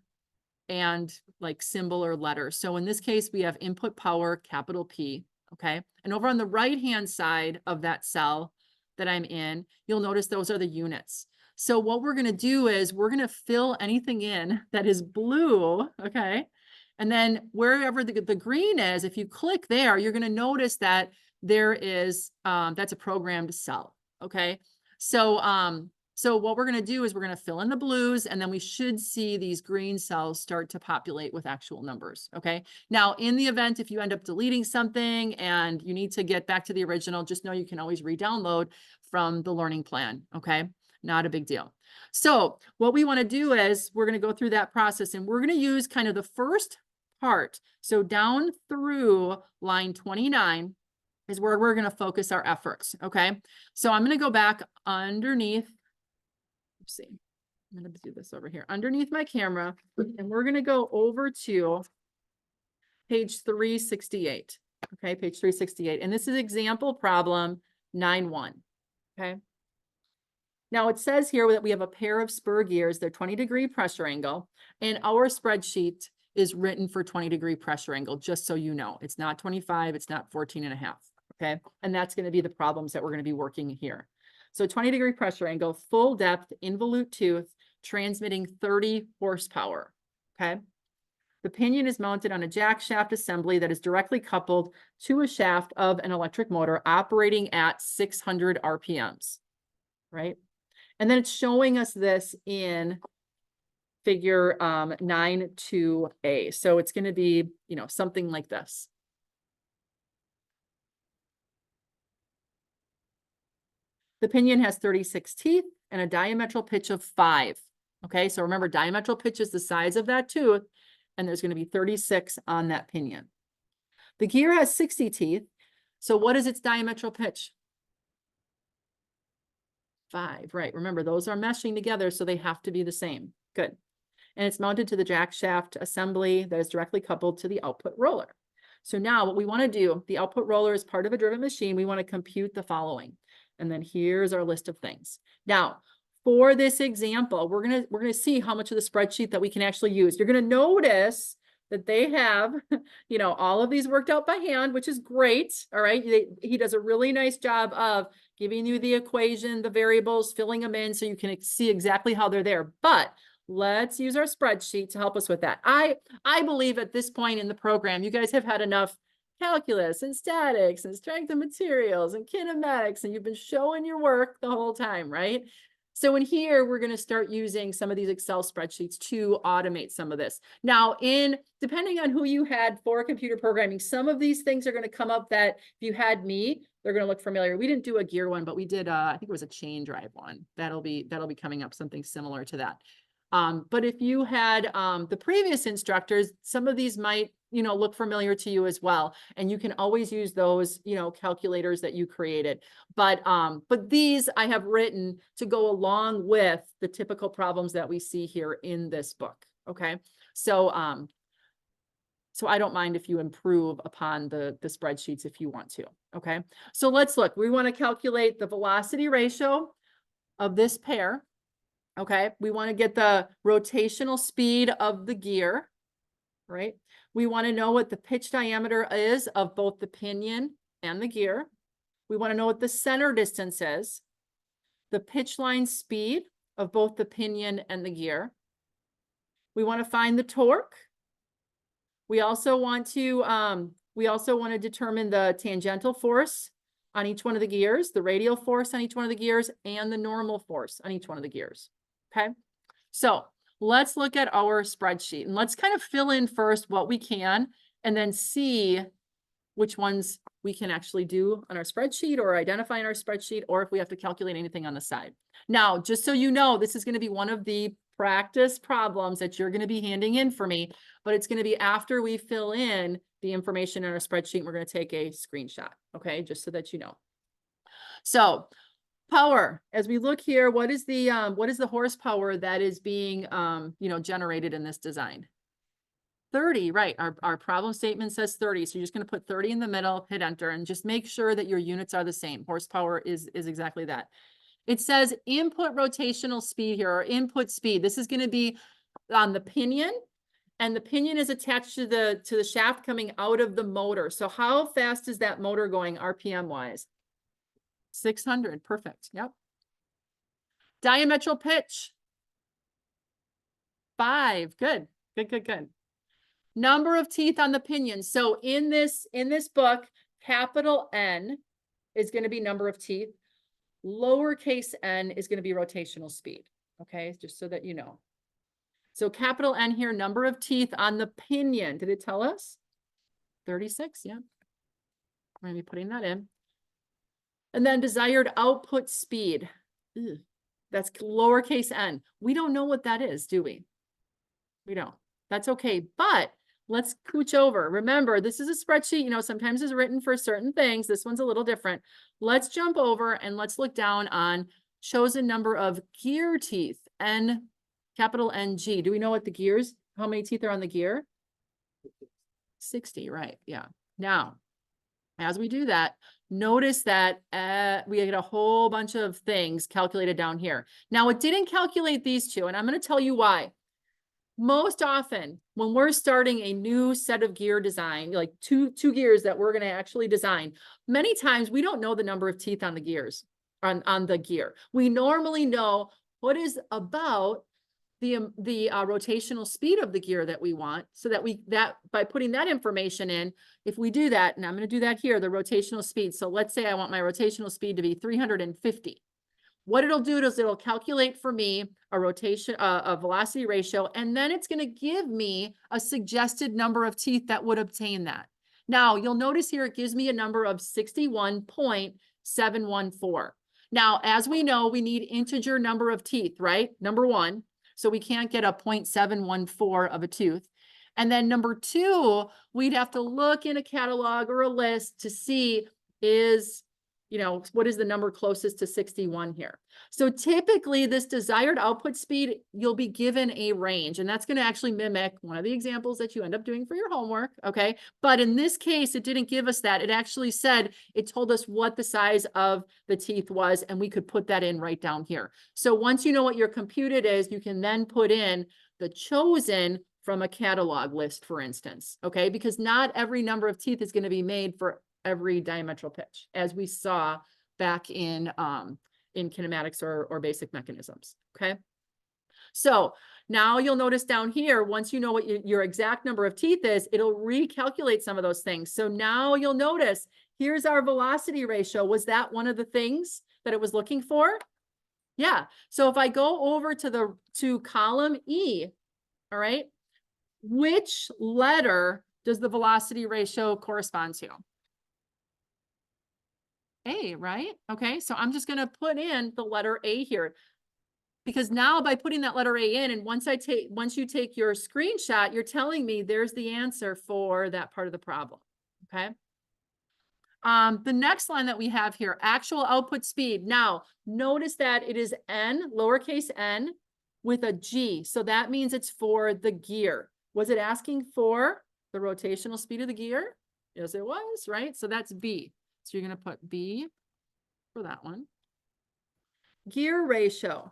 and like symbol or letter. So in this case, we have input power, capital P, okay? And over on the right-hand side of that cell that I'm in, you'll notice those are the units. So what we're going to do is we're going to fill anything in that is blue, okay? And then wherever the green is, if you click there, you're going to notice that there is, that's a programmed cell. Okay. So, so what we're going to do is we're going to fill in the blues, and then we should see these green cells start to populate with actual numbers. Okay. Now, in the event, if you end up deleting something and you need to get back to the original, just know you can always re-download from the learning plan. Okay. Not a big deal. So what we want to do is we're going to go through that process, and we're going to use kind of the first part. So down through line 29 is where we're going to focus our efforts. Okay. So I'm going to go back underneath. Let's see. I'm going to do this over here underneath my camera, and we're going to go over to page 368. Okay. Page 368. And this is example problem 9.1. Okay. Now it says here that we have a pair of spur gears. They're 20-degree pressure angle, and our spreadsheet is written for 20-degree pressure angle, just so you know. It's not 25, it's not 14.5. Okay. And that's going to be the problems that we're going to be working here. So 20-degree pressure angle, full depth, involute tooth, transmitting 30 horsepower. Okay. The pinion is mounted on a jack shaft assembly that is directly coupled to a shaft of an electric motor operating at 600 RPMs. Right. And then it's showing us this in figure 9.2a. So it's going to be, you know, something like this. The pinion has 36 teeth and a diametral pitch of 5. Okay, so remember, diametral pitch is the size of that tooth, and there's going to be 36 on that pinion. The gear has 60 teeth. So what is its diametral pitch? 5, right? Remember, those are meshing together, so they have to be the same. Good. And it's mounted to the jack shaft assembly that is directly coupled to the output roller. So now what we want to do, the output roller is part of a driven machine. We want to compute the following. And then here's our list of things. Now, for this example, we're gonna see how much of the spreadsheet that we can actually use. You're gonna notice that they have, you know, all of these worked out by hand, which is great. All right. He does a really nice job of giving you the equation, the variables, filling them in so you can see exactly how they're there. But let's use our spreadsheet to help us with that. I believe at this point in the program, you guys have had enough calculus and statics and strength of materials and kinematics, and you've been showing your work the whole time, right? So in here, we're going to start using some of these Excel spreadsheets to automate some of this. Now, depending on who you had for computer programming, some of these things are going to come up that if you had me, they're going to look familiar. We didn't do a gear one, but we did, I think it was a chain drive one. That'll be coming up, something similar to that. But if you had the previous instructors, some of these might, you know, look familiar to you as well. And you can always use those, you know, calculators that you created. But these I have written to go along with the typical problems that we see here in this book. Okay. So, so I don't mind if you improve upon the spreadsheets if you want to. Okay. So let's look. We want to calculate the velocity ratio of this pair. Okay. We want to get the rotational speed of the gear, right? We want to know what the pitch diameter is of both the pinion and the gear. We want to know what the center distance is, the pitch line speed of both the pinion and the gear. We want to find the torque. We also want to determine the tangential force on each one of the gears, the radial force on each one of the gears, and the normal force on each one of the gears. Okay. So let's look at our spreadsheet and let's kind of fill in first what we can and then see which ones we can actually do on our spreadsheet or identify in our spreadsheet, or if we have to calculate anything on the side. Now, just so you know, this is going to be one of the practice problems that you're going to be handing in for me, but it's going to be after we fill in the information in our spreadsheet. We're going to take a screenshot. Okay. Just so that you know. So power, as we look here, what is the horsepower that is being, you know, generated in this design? 30, right. Our problem statement says 30. So you're just going to put 30 in the middle, hit enter, and just make sure that your units are the same. Horsepower is exactly that. It says input rotational speed here, or input speed. This is going to be on the pinion, and the pinion is attached to the shaft coming out of the motor. So how fast is that motor going RPM wise? 600. Perfect. Yep. Diametral pitch. 5. Good. Good. Number of teeth on the pinion. So in this book, capital N is going to be number of teeth. lowercase n is going to be rotational speed. Okay, just so that you know. So capital N here, number of teeth on the pinion. Did it tell us? 36, yeah. I'm going to be putting that in. And then desired output speed. Ugh, that's lowercase n. We don't know what that is, do we? We don't. That's okay, but let's cooch over. Remember, this is a spreadsheet, you know, sometimes it's written for certain things. This one's a little different. Let's jump over and let's look down on chosen number of gear teeth, N, capital NG. Do we know what the gears, how many teeth are on the gear? 60, right, yeah. Now, as we do that, notice that we get a whole bunch of things calculated down here. Now, it didn't calculate these two, and I'm going to tell you why. Most often, when we're starting a new set of gear design, like two gears that we're going to actually design, many times we don't know the number of teeth on the gears, on the gear. We normally know what is about the rotational speed of the gear that we want, so that by putting that information in, if we do that, and I'm going to do that here, the rotational speed. So let's say I want my rotational speed to be 350. What it'll do is it'll calculate for me a rotation, a velocity ratio, and then it's going to give me a suggested number of teeth that would obtain that. Now, you'll notice here it gives me a number of 61.714. Now, as we know, we need integer number of teeth, right? Number one. So we can't get a 0.714 of a tooth. And then number two, we'd have to look in a catalog or a list to see is, you know, what is the number closest to 61 here? So typically this desired output speed, you'll be given a range, and that's going to actually mimic one of the examples that you end up doing for your homework. Okay. But in this case, it didn't give us that. It actually said, it told us what the size of the teeth was, and we could put that in right down here. So once you know what your computed is, you can then put in the chosen from a catalog list, for instance. Okay. Because not every number of teeth is going to be made for every diametral pitch, as we saw back in kinematics or basic mechanisms. Okay. So now you'll notice down here, once you know what your exact number of teeth is, it'll recalculate some of those things. So now you'll notice here's our velocity ratio. Was that one of the things that it was looking for? Yeah. So if I go over to column E, all right, which letter does the velocity ratio correspond to? A, right? Okay, so I'm just going to put in the letter A here, because now by putting that letter A in, and once you take your screenshot, you're telling me there's the answer for that part of the problem. Okay. The next line that we have here, actual output speed. Now, notice that it is N, lowercase n, with a G. So that means it's for the gear. Was it asking for the rotational speed of the gear? Yes, it was, right? So that's B. So you're going to put B for that one. Gear ratio.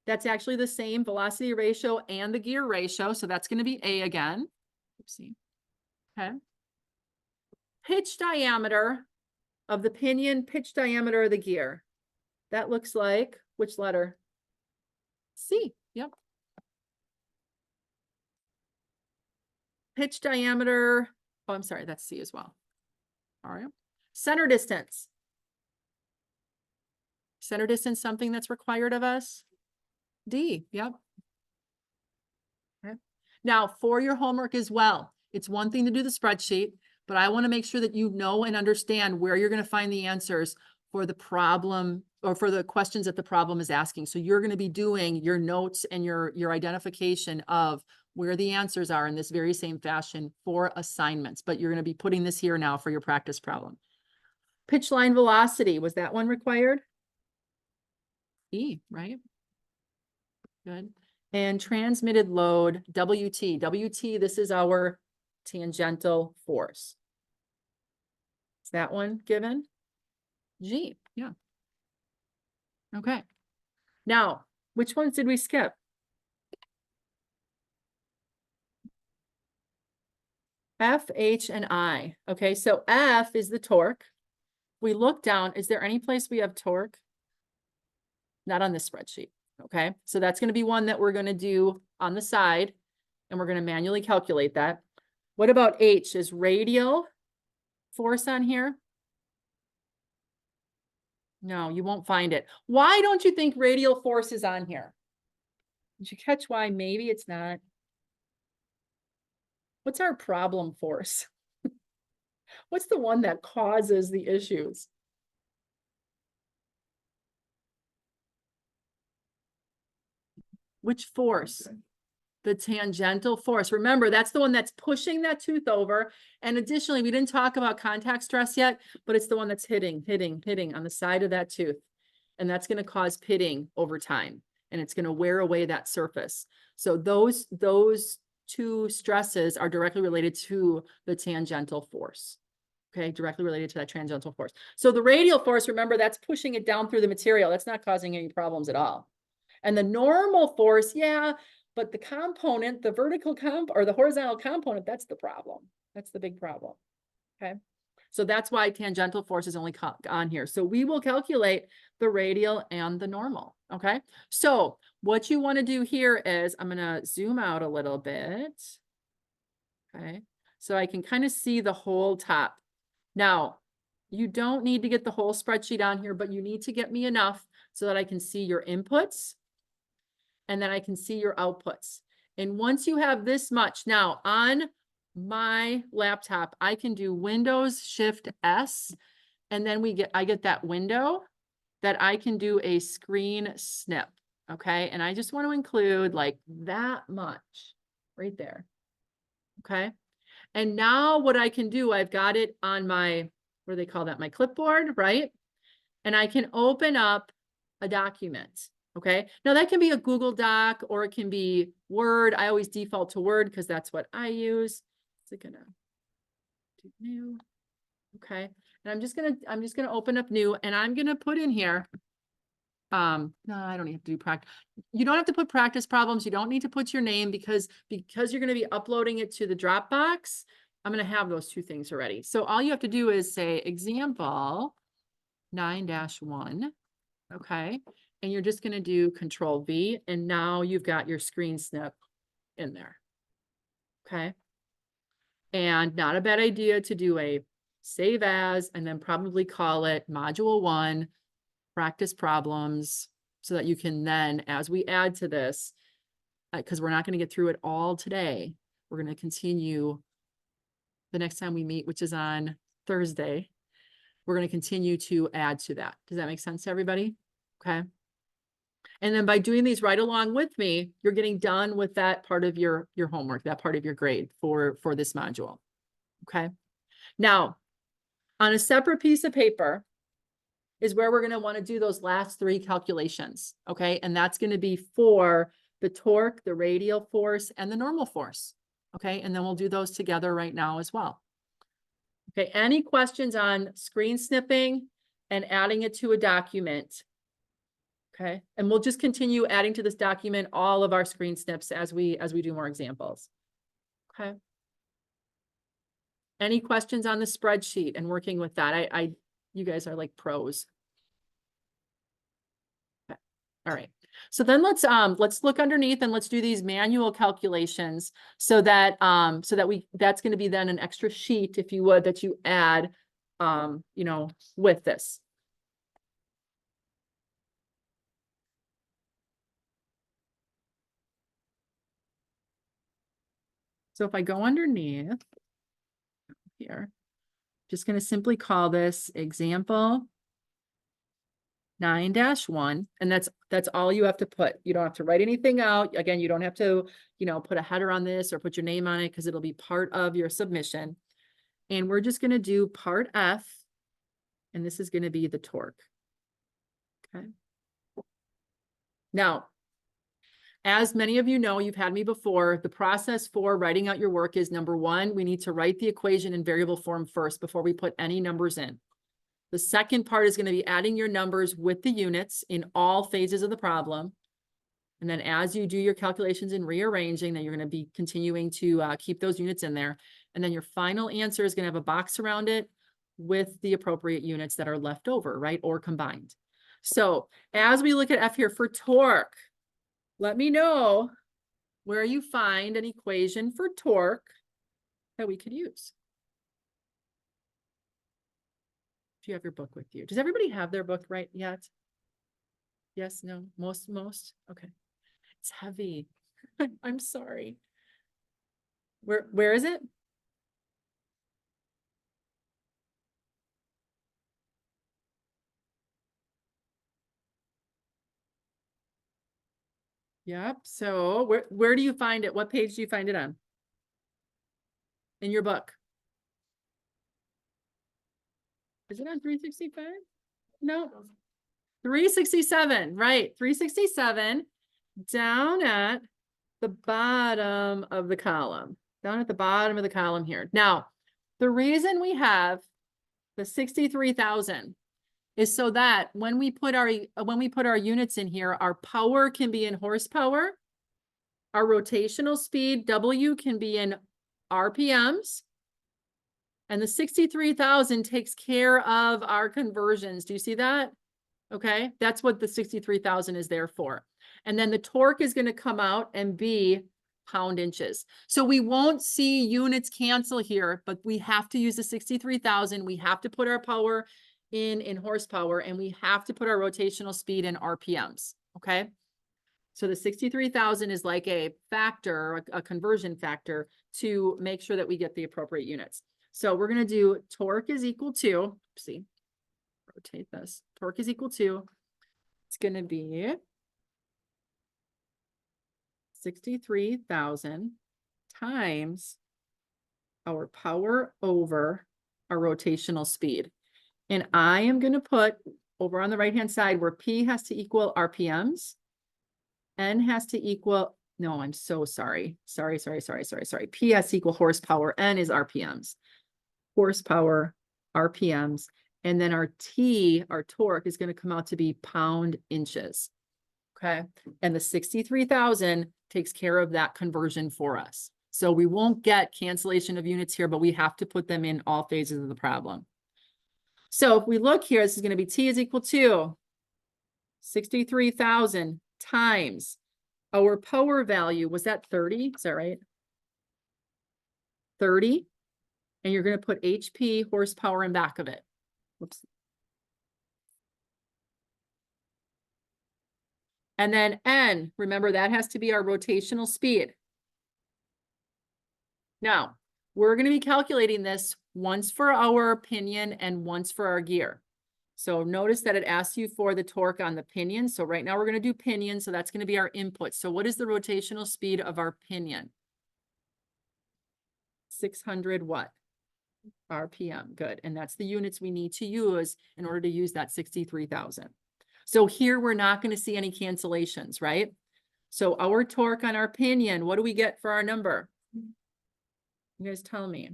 That's actually the same velocity ratio and the gear ratio. So that's going to be A again. Oopsie. Okay. Pitch diameter of the pinion, pitch diameter of the gear. That looks like which letter? C. Yep. Pitch diameter. Oh, I'm sorry. That's C as well. All right. Center distance. Center distance, something that's required of us? D. Yep. Okay. Now, for your homework as well, it's one thing to do the spreadsheet, but I want to make sure that you know and understand where you're going to find the answers for the problem or for the questions that the problem is asking. So you're going to be doing your notes and your identification of where the answers are in this very same fashion for assignments, but you're going to be putting this here now for your practice problem. Pitch line velocity, was that one required? E, right? Good. And transmitted load, WT. WT, this is our tangential force. Is that one given? G, yeah. Okay. Now, which ones did we skip? F, H, and I. Okay, so F is the torque. We look down, is there any place we have torque? Not on this spreadsheet. Okay, so that's going to be one that we're going to do on the side, and we're going to manually calculate that. What about H? Is radial force on here? No, you won't find it. Why don't you think radial force is on here? Did you catch why maybe it's not? What's our problem force? What's the one that causes the issues? Which force? The tangential force. Remember, that's the one that's pushing that tooth over. And additionally, we didn't talk about contact stress yet, but it's the one that's hitting on the side of that tooth. And that's going to cause pitting over time. And it's going to wear away that surface. So those two stresses are directly related to the tangential force. Okay, directly related to that tangential force. So the radial force, remember, that's pushing it down through the material. That's not causing any problems at all. And the normal force, yeah, but the component, the vertical or the horizontal component, that's the problem. That's the big problem. Okay. So that's why tangential force is only on here. So we will calculate the radial and the normal. Okay. So what you want to do here is I'm going to zoom out a little bit. Okay. So I can kind of see the whole top. Now, you don't need to get the whole spreadsheet on here, but you need to get me enough so that I can see your inputs and then I can see your outputs. And once you have this much, now on my laptop, I can do Windows Shift S, and then I get that window that I can do a screen snip. Okay. And I just want to include like that much right there. Okay. And now what I can do, I've got it on my, what do they call that? My clipboard, right? And I can open up a document. Okay. Now that can be a Google Doc or it can be Word. I always default to Word because that's what I use. Is it gonna do new? Okay. And I'm just gonna open up new and I'm gonna put in here. No, I don't have to do practice. You don't have to put practice problems. You don't need to put your name because you're going to be uploading it to the Dropbox. I'm going to have those two things already. So all you have to do is say example 9-1. Okay. And you're just going to do Control V. And now you've got your screen snip in there. Okay. And not a bad idea to do a save as, and then probably call it Module 1. Practice problems so that you can then, as we add to this, because we're not going to get through it all today, we're going to continue the next time we meet, which is on Thursday. We're going to continue to add to that. Does that make sense to everybody? Okay. And then by doing these right along with me, you're getting done with that part of your homework, that part of your grade for this module. Okay. Now, on a separate piece of paper, is where we're going to want to do those last three calculations. Okay. And that's going to be for the torque, the radial force, and the normal force. Okay. And then we'll do those together right now as well. Okay. Any questions on screen snipping and adding it to a document? Okay. And we'll just continue adding to this document all of our screen snips as we do more examples. Okay. Any questions on the spreadsheet and working with that? You guys are like pros. Okay. All right. So then let's look underneath and let's do these manual calculations so that that's going to be then an extra sheet, if you would, that you add with this. So if I go underneath here, just going to simply call this example 9-1, and that's all you have to put. You don't have to write anything out. Again, you don't have to, put a header on this or put your name on it because it'll be part of your submission. And we're just going to do part F, and this is going to be the torque. Okay. Now, as many of you know, you've had me before, the process for writing out your work is number one, we need to write the equation in variable form first before we put any numbers in. The second part is going to be adding your numbers with the units in all phases of the problem. And then as you do your calculations and rearranging, then you're going to be continuing to keep those units in there. And then your final answer is going to have a box around it with the appropriate units that are left over, right? Or combined. So as we look at F here for torque, let me know where you find an equation for torque that we could use. Do you have your book with you? Does everybody have their book right yet? Yes, no, most, okay. It's heavy. I'm sorry. Where is it? Yep. So where do you find it? What page do you find it on? In your book? Is it on 365? No. 367, right? 367 down at the bottom of the column. Down at the bottom of the column here. Now, the reason we have the 63,000 is so that when we put our units in here, our power can be in horsepower, our rotational speed, W, can be in RPMs, and the 63,000 takes care of our conversions. Do you see that? Okay, that's what the 63,000 is there for. And then the torque is going to come out and be pound inches. So we won't see units cancel here, but we have to use the 63,000. We have to put our power in horsepower, and we have to put our rotational speed in RPMs. Okay. So the 63,000 is like a factor, a conversion factor to make sure that we get the appropriate units. So we're going to do torque is equal to, see, rotate this. Torque is equal to, it's going to be 63,000 times our power over our rotational speed. And I am going to put over on the right-hand side where P has to equal RPMs, N has to equal, no, I'm so sorry. Sorry. P has to equal horsepower, N is RPMs. Horsepower, RPMs, and then our T, our torque, is going to come out to be pound inches. Okay. And the 63,000 takes care of that conversion for us. So we won't get cancellation of units here, but we have to put them in all phases of the problem. So if we look here, this is going to be T is equal to 63,000 times our power value. Was that 30? Is that right? 30. And you're going to put HP, horsepower, in back of it. Whoops. And then N, remember that has to be our rotational speed. Now, we're going to be calculating this once for our pinion and once for our gear. So notice that it asks you for the torque on the pinion. So right now we're going to do pinion. So that's going to be our input. So what is the rotational speed of our pinion? 600 what? RPM. Good. And that's the units we need to use in order to use that 63,000. So here we're not going to see any cancellations, right? So our torque on our pinion, what do we get for our number? You guys tell me.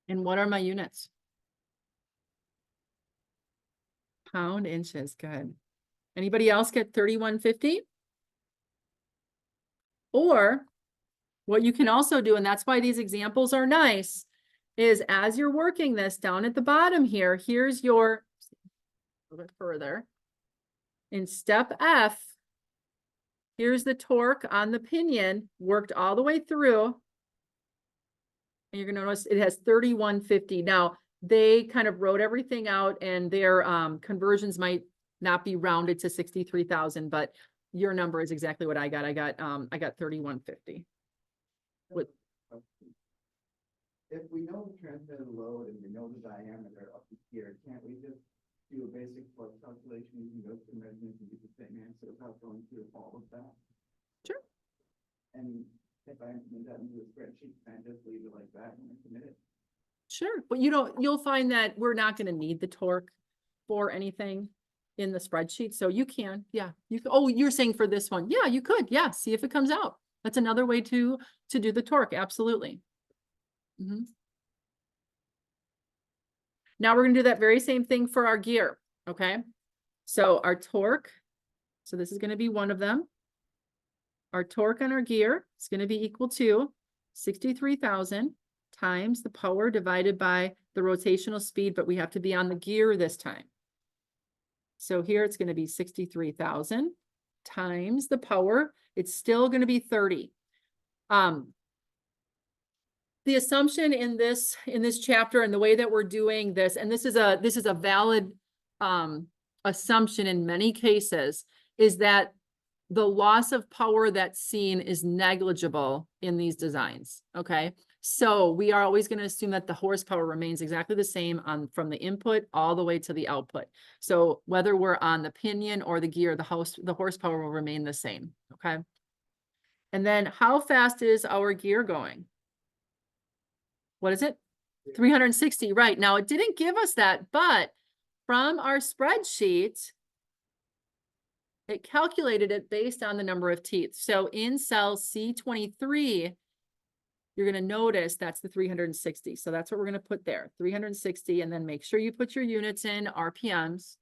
And what are my units? Pound inches. Good. Anybody else get 3150? Or what you can also do, and that's why these examples are nice, is as you're working this down at the bottom here, here's your, a little bit further. In step F, here's the torque on the pinion worked all the way through. And you're going to notice it has 3150. Now, they kind of wrote everything out, and their conversions might not be rounded to 63,000, but your number is exactly what I got. I got 3150. With if we know the transmitted load and we know the diameter of the gear, can't we just do a basic flux calculation using those two measurements and get the same answer without going through all of that? Sure. And if I implement that into a spreadsheet, can I just leave it like that and commit it? Sure, but you'll find that we're not going to need the torque for anything in the spreadsheet. So you can, yeah, oh, you're saying for this one. Yeah, you could. Yeah. See if it comes out. That's another way to do the torque. Absolutely. Mm-hmm. Now we're going to do that very same thing for our gear. Okay. So our torque. So this is going to be one of them. Our torque on our gear is going to be equal to 63,000 times the power divided by the rotational speed, but we have to be on the gear this time. So here it's going to be 63,000 times the power. It's still going to be 30. The assumption in this chapter and the way that we're doing this, and this is a valid assumption in many cases, is that the loss of power that's seen is negligible in these designs. Okay. So we are always going to assume that the horsepower remains exactly the same from the input all the way to the output. So whether we're on the pinion or the gear, the horsepower will remain the same. Okay. And then how fast is our gear going? What is it? 360, right. Now it didn't give us that, but from our spreadsheet, it calculated it based on the number of teeth. So in cell C23, you're going to notice that's the 360. So that's what we're going to put there, 360, and then make sure you put your units in RPMs.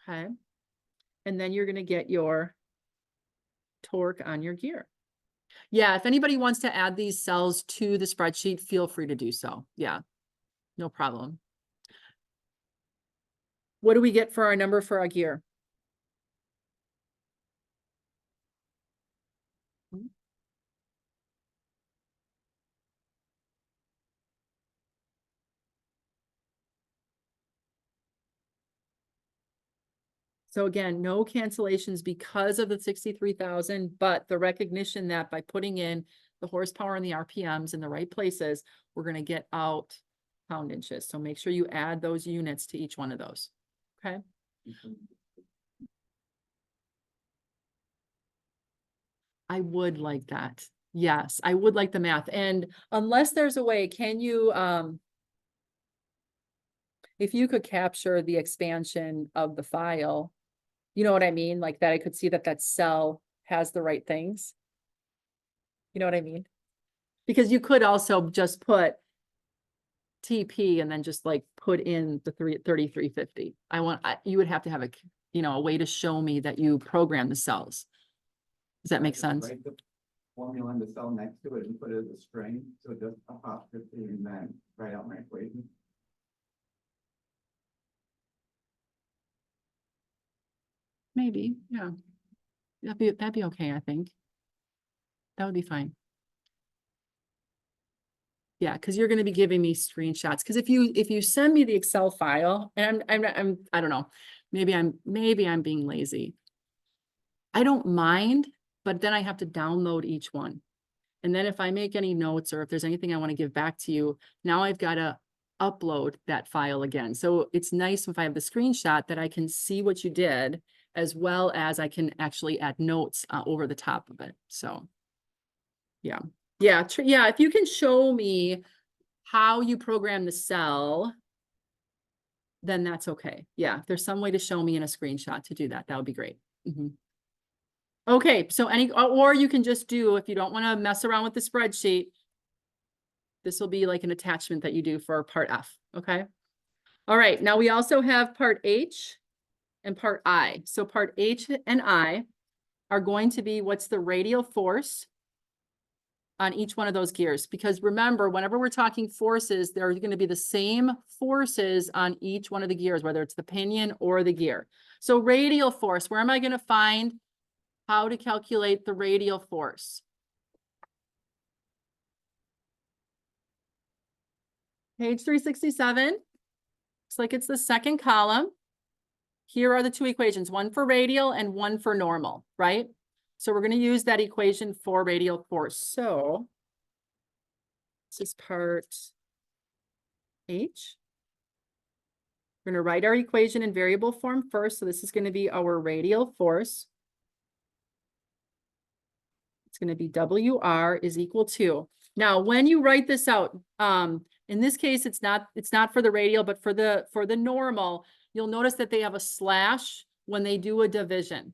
Okay. And then you're going to get your torque on your gear. Yeah, if anybody wants to add these cells to the spreadsheet, feel free to do so. Yeah, no problem. What do we get for our number for our gear? So again, no cancellations because of the 63,000, but the recognition that by putting in the horsepower and the RPMs in the right places, we're going to get out pound inches. So make sure you add those units to each one of those. Okay. I would like that. Yes, I would like the math. And unless there's a way, can you, if you could capture the expansion of the file, you know what I mean? Like that I could see that cell has the right things. You know what I mean? Because you could also just put TP and then just like put in the 3350. You would have to have a way to show me that you program the cells. Does that make sense? Write the formula in the cell next to it and put it as a string. So just apostrophe and then write out my equation. Maybe, yeah. That'd be okay, I think. That would be fine. Yeah, because you're going to be giving me screenshots. Because if you send me the Excel file, and I don't know, maybe I'm being lazy. I don't mind, but then I have to download each one. And then if I make any notes or if there's anything I want to give back to you, now I've got to upload that file again. So it's nice if I have the screenshot that I can see what you did, as well as I can actually add notes over the top of it. So yeah. Yeah. Yeah. If you can show me how you program the cell, then that's okay. Yeah. If there's some way to show me in a screenshot to do that, that would be great. Okay. So or you can just do, if you don't want to mess around with the spreadsheet, this will be like an attachment that you do for part F. Okay. All right. Now we also have part H and part I. So part H and I are going to be what's the radial force on each one of those gears. Because remember, whenever we're talking forces, there are going to be the same forces on each one of the gears, whether it's the pinion or the gear. So radial force, where am I going to find how to calculate the radial force? Page 367. Looks like it's the second column. Here are the two equations, one for radial and one for normal, right? So we're going to use that equation for radial force. So this is part H. We're going to write our equation in variable form first. So this is going to be our radial force. It's going to be WR is equal to. Now, when you write this out, in this case, it's not for the radial, but for the normal, you'll notice that they have a slash when they do a division.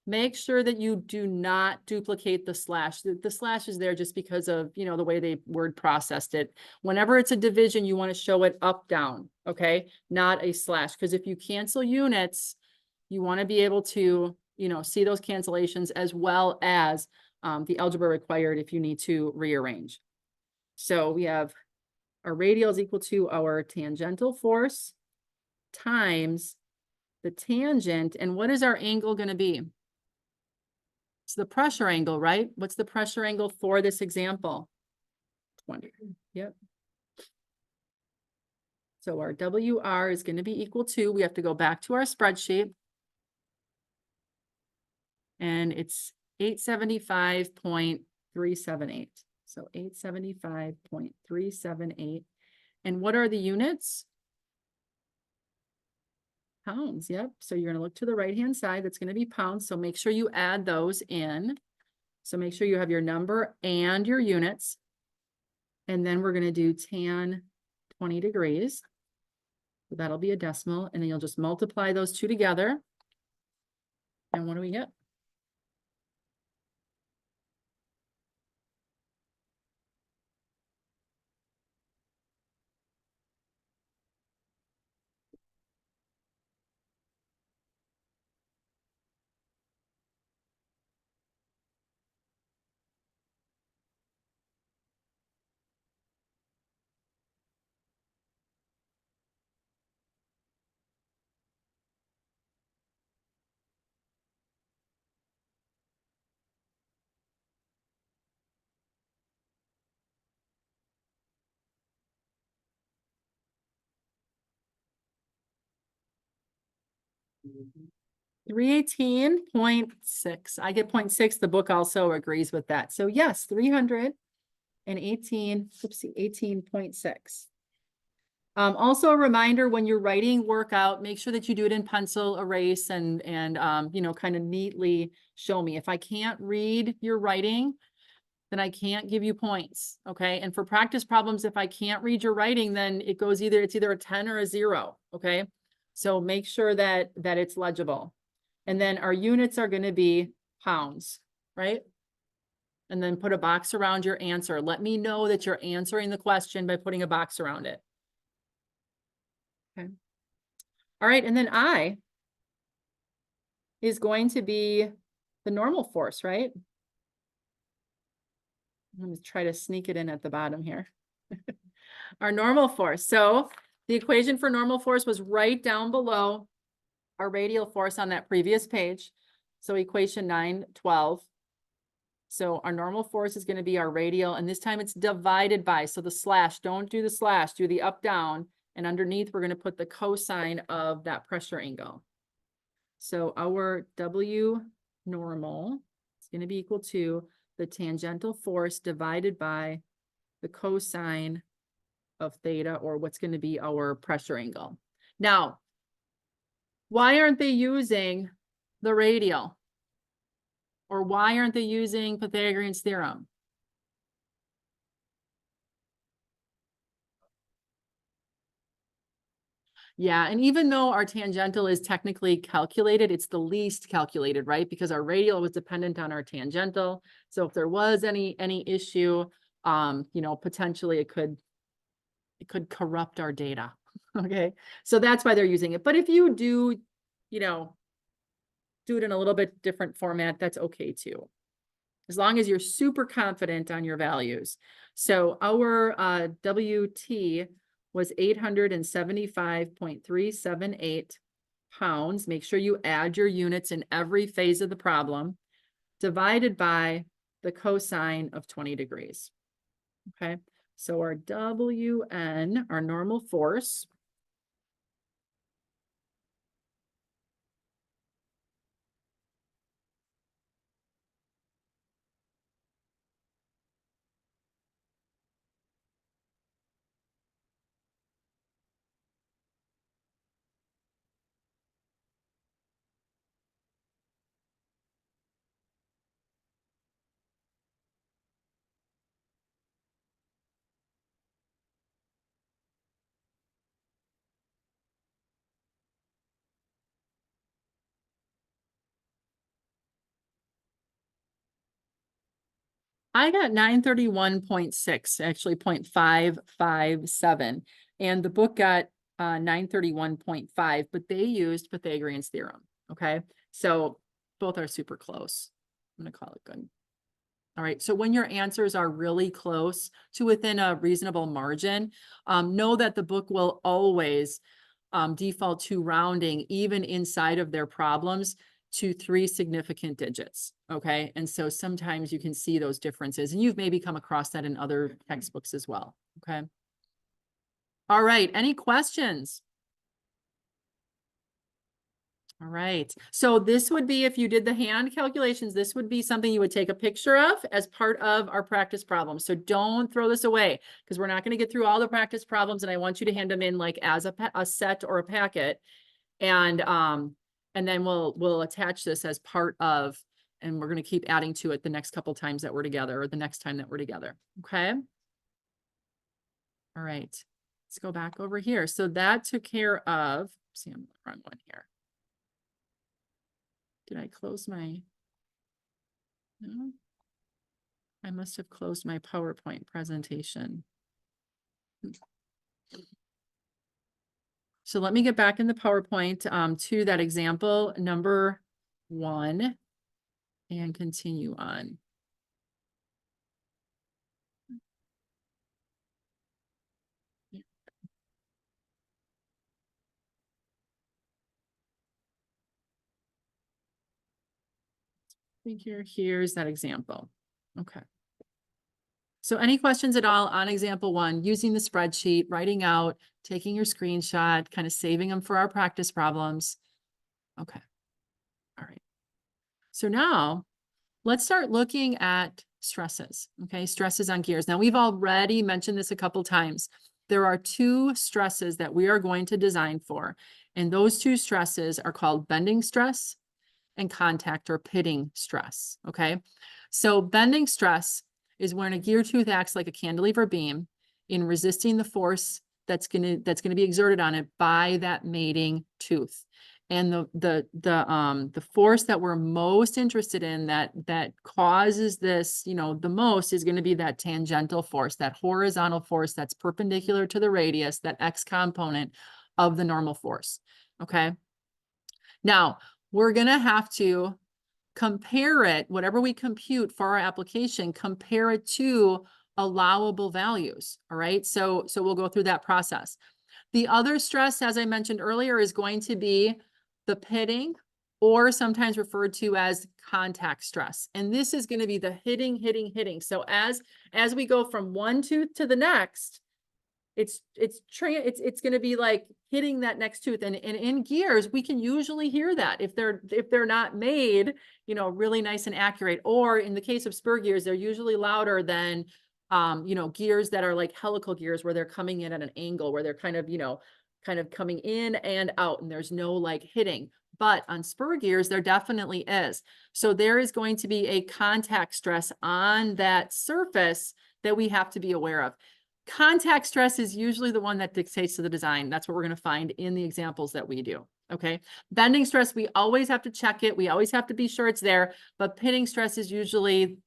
Make sure that you do not duplicate the slash. The slash is there just because of, the way they word processed it. Whenever it's a division, you want to show it up, down, okay? Not a slash, because if you cancel units, you want to be able to, see those cancellations as well as the algebra required if you need to rearrange. So we have our radial is equal to our tangential force times the tangent, and what is our angle going to be? It's the pressure angle, right? What's the pressure angle for this example? 20. Yep. So our WR is going to be equal to, we have to go back to our spreadsheet. And it's 875.378. So 875.378. And what are the units? Pounds, yep. So you're going to look to the right-hand side. That's going to be pounds. So make sure you add those in. So make sure you have your number and your units. And then we're going to do tan 20 degrees. So that'll be a decimal. And then you'll just multiply those two together. And what do we get? Mm-hmm. 318.6. I get 0.6. The book also agrees with that. So yes, 18.6. Also a reminder, when you're writing work out, make sure that you do it in pencil, erase, and you know, kind of neatly show me. If I can't read your writing, then I can't give you points. Okay. And for practice problems, if I can't read your writing, then it goes it's either a 10 or a 0. Okay. So make sure that it's legible. And then our units are going to be pounds, right? And then put a box around your answer. Let me know that you're answering the question by putting a box around it. Okay. All right. And then I is going to be the normal force, right? Let me try to sneak it in at the bottom here. Our normal force. So the equation for normal force was right down below our radial force on that previous page. So equation 912. So our normal force is going to be our radial, and this time it's divided by. So the slash, don't do the slash, do the up down, and underneath we're going to put the cosine of that pressure angle. So our W normal is going to be equal to the tangential force divided by the cosine of theta, or what's going to be our pressure angle. Now, why aren't they using the radial? Or why aren't they using Pythagorean's theorem? Yeah, and even though our tangential is technically calculated, it's the least calculated, right? Because our radial was dependent on our tangential. So if there was any issue, you know, potentially it could corrupt our data. Okay, so that's why they're using it. But if you do, you know, do it in a little bit different format, that's okay too, as long as you're super confident on your values. So our WT was 875.378 pounds. Make sure you add your units in every phase of the problem, divided by the cosine of 20 degrees. Okay, so our WN, our normal force, I got 931.6, actually 0.557. And the book got 931.5, but they used Pythagorean's theorem. Okay. So both are super close. I'm going to call it good. All right. So when your answers are really close to within a reasonable margin, know that the book will always default to rounding even inside of their problems to 3 significant digits, okay? And so sometimes you can see those differences, and you've maybe come across that in other textbooks as well, okay? All right, any questions? All right, so this would be, if you did the hand calculations, this would be something you would take a picture of as part of our practice problem. So don't throw this away, because we're not going to get through all the practice problems, and I want you to hand them in like as a set or a packet. And then we'll attach this as part of, and we're going to keep adding to it the next couple times that we're together, or the next time that we're together. Okay. All right, let's go back over here. So that took care of, see, I'm on the wrong one here. Did I close my, no? I must have closed my PowerPoint presentation. So let me get back in the PowerPoint to that example number 1 and continue on. I think here's that example. Okay. So any questions at all on example 1, using the spreadsheet, writing out, taking your screenshot, kind of saving them for our practice problems? Okay. All right. So now let's start looking at stresses. Okay. Stresses on gears. Now we've already mentioned this a couple times. There are 2 stresses that we are going to design for, and those 2 stresses are called bending stress and contact or pitting stress. Okay. So bending stress is when a gear tooth acts like a cantilever beam in resisting the force that's going to be exerted on it by that mating tooth. And the force that we're most interested in that causes this, you know, the most is going to be that tangential force, that horizontal force that's perpendicular to the radius, that X component of the normal force. Okay. Now, we're going to have to compare it, whatever we compute for our application, compare it to allowable values. All right. So we'll go through that process. The other stress, as I mentioned earlier, is going to be the pitting, or sometimes referred to as contact stress. And this is going to be the hitting. So as we go from one tooth to the next, it's going to be like hitting that next tooth, and in gears we can usually hear that if they're not made, you know, really nice and accurate, or in the case of spur gears, they're usually louder than you know, gears that are like helical gears, where they're coming in at an angle, where they're kind of, you know, kind of coming in and out, and there's no like hitting. But on spur gears, there definitely is. So there is going to be a contact stress on that surface that we have to be aware of. Contact stress is usually the one that dictates to the design. That's what we're going to find in the examples that we do. Okay. Bending stress, we always have to check it. We always have to be sure it's there, but pitting stress is usually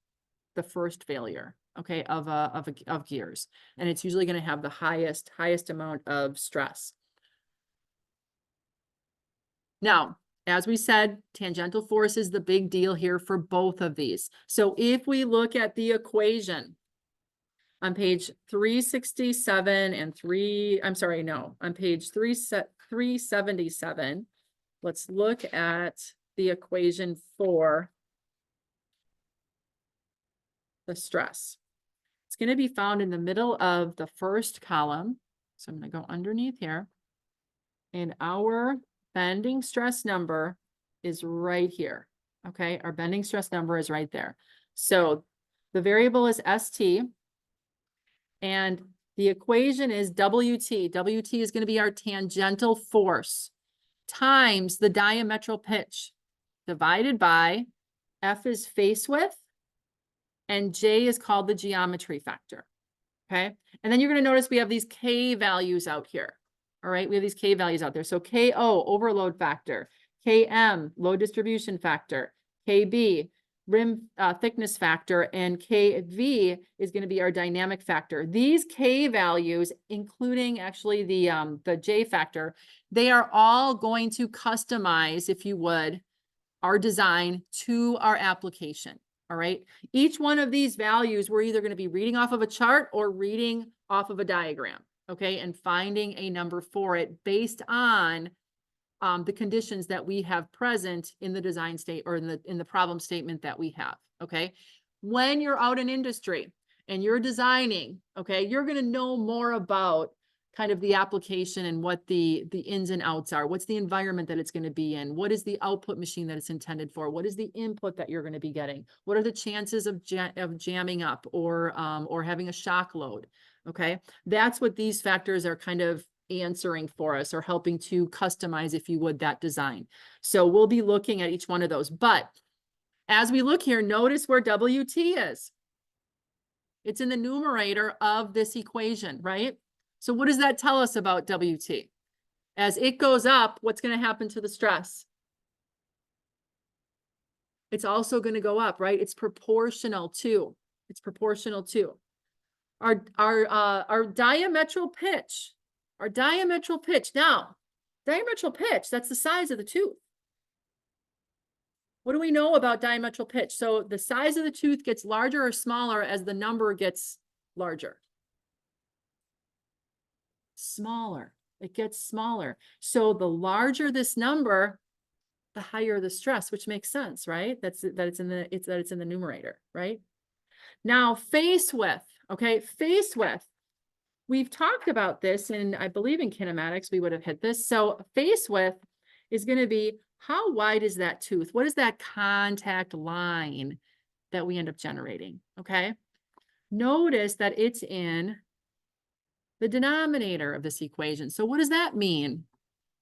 the first failure, okay, of gears. And it's usually going to have the highest amount of stress. Now, as we said, tangential force is the big deal here for both of these. So if we look at the equation on page 367 and on page 377, let's look at the equation for the stress. It's going to be found in the middle of the first column. So I'm going to go underneath here, and our bending stress number is right here. Okay, our bending stress number is right there. So the variable is ST, and the equation is WT. WT is going to be our tangential force times the diametral pitch divided by F is face width, and J is called the geometry factor. Okay, and then you're going to notice we have these K values out here. All right, we have these K values out there. So KO, overload factor, KM, load distribution factor, KB, rim thickness factor, and KV is going to be our dynamic factor. These K values, including actually the J factor, they are all going to customize, if you would, our design to our application. All right. Each one of these values, we're either going to be reading off of a chart or reading off of a diagram. okay, and finding a number for it based on the conditions that we have present in the design state or in the problem statement that we have, okay? When you're out in industry and you're designing, okay, you're going to know more about kind of the application and what the ins and outs are. What's the environment that it's going to be in? What is the output machine that it's intended for? What is the input that you're going to be getting? What are the chances of jamming up or having a shock load? Okay, that's what these factors are kind of answering for us or helping to customize, if you would, that design. So we'll be looking at each one of those. But as we look here, notice where WT is. It's in the numerator of this equation, right? So what does that tell us about WT? As it goes up, what's going to happen to the stress? It's also going to go up, right? It's proportional to. It's proportional to. Our diametral pitch. Our diametral pitch. Now, diametral pitch, that's the size of the tooth. What do we know about diametral pitch? So the size of the tooth gets larger or smaller as the number gets larger. Smaller. It gets smaller. So the larger this number, the higher the stress, which makes sense, right? That it's in the numerator, right? Now, face width, okay? Face width. We've talked about this, and I believe in kinematics, we would have hit this. So face width is going to be, how wide is that tooth? What is that contact line that we end up generating? Okay. Notice that it's in the denominator of this equation. So what does that mean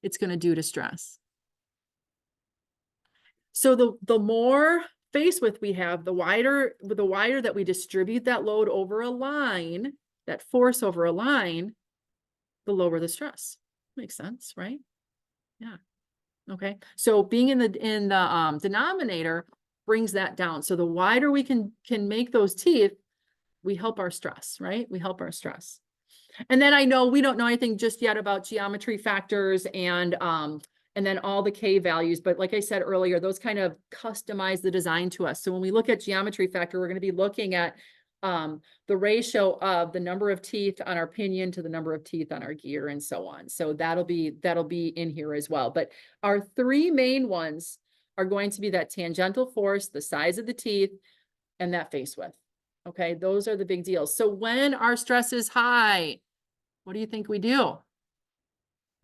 it's going to do to stress? So the more face width we have, the wider that we distribute that load over a line, that force over a line, the lower the stress. Makes sense, right? Yeah. Okay. So being in the denominator brings that down. So the wider we can make those teeth, we help our stress, right? We help our stress. And then I know we don't know anything just yet about geometry factors and then all the K values. But like I said earlier, those kind of customize the design to us. So when we look at geometry factor, we're going to be looking at the ratio of the number of teeth on our pinion to the number of teeth on our gear and so on. So that'll be in here as well. But our three main ones are going to be that tangential force, the size of the teeth, and that face width. Okay, those are the big deals. So when our stress is high, what do you think we do?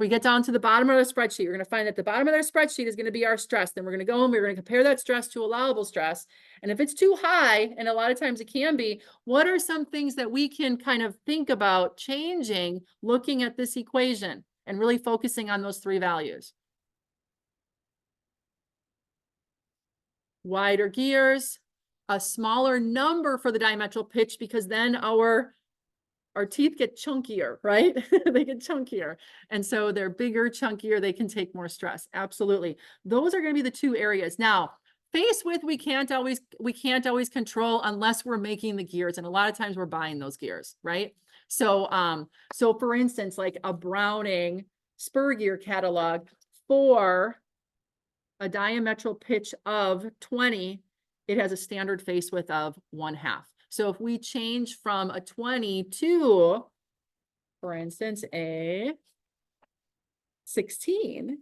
We get down to the bottom of the spreadsheet. You're going to find that the bottom of their spreadsheet is going to be our stress. Then we're going to go and we're going to compare that stress to allowable stress. And if it's too high, and a lot of times it can be, what are some things that we can kind of think about changing, looking at this equation and really focusing on those three values? Wider gears, a smaller number for the diametral pitch, because then our teeth get chunkier, right? They get chunkier. And so they're bigger, chunkier, they can take more stress. Absolutely. Those are going to be the two areas. Now, face width, we can't always control unless we're making the gears. And a lot of times we're buying those gears, right? So, so for instance, like a Browning spur gear catalog for a diametral pitch of 20, it has a standard face width of 1/2. So if we change from a 20 to, for instance, a 16,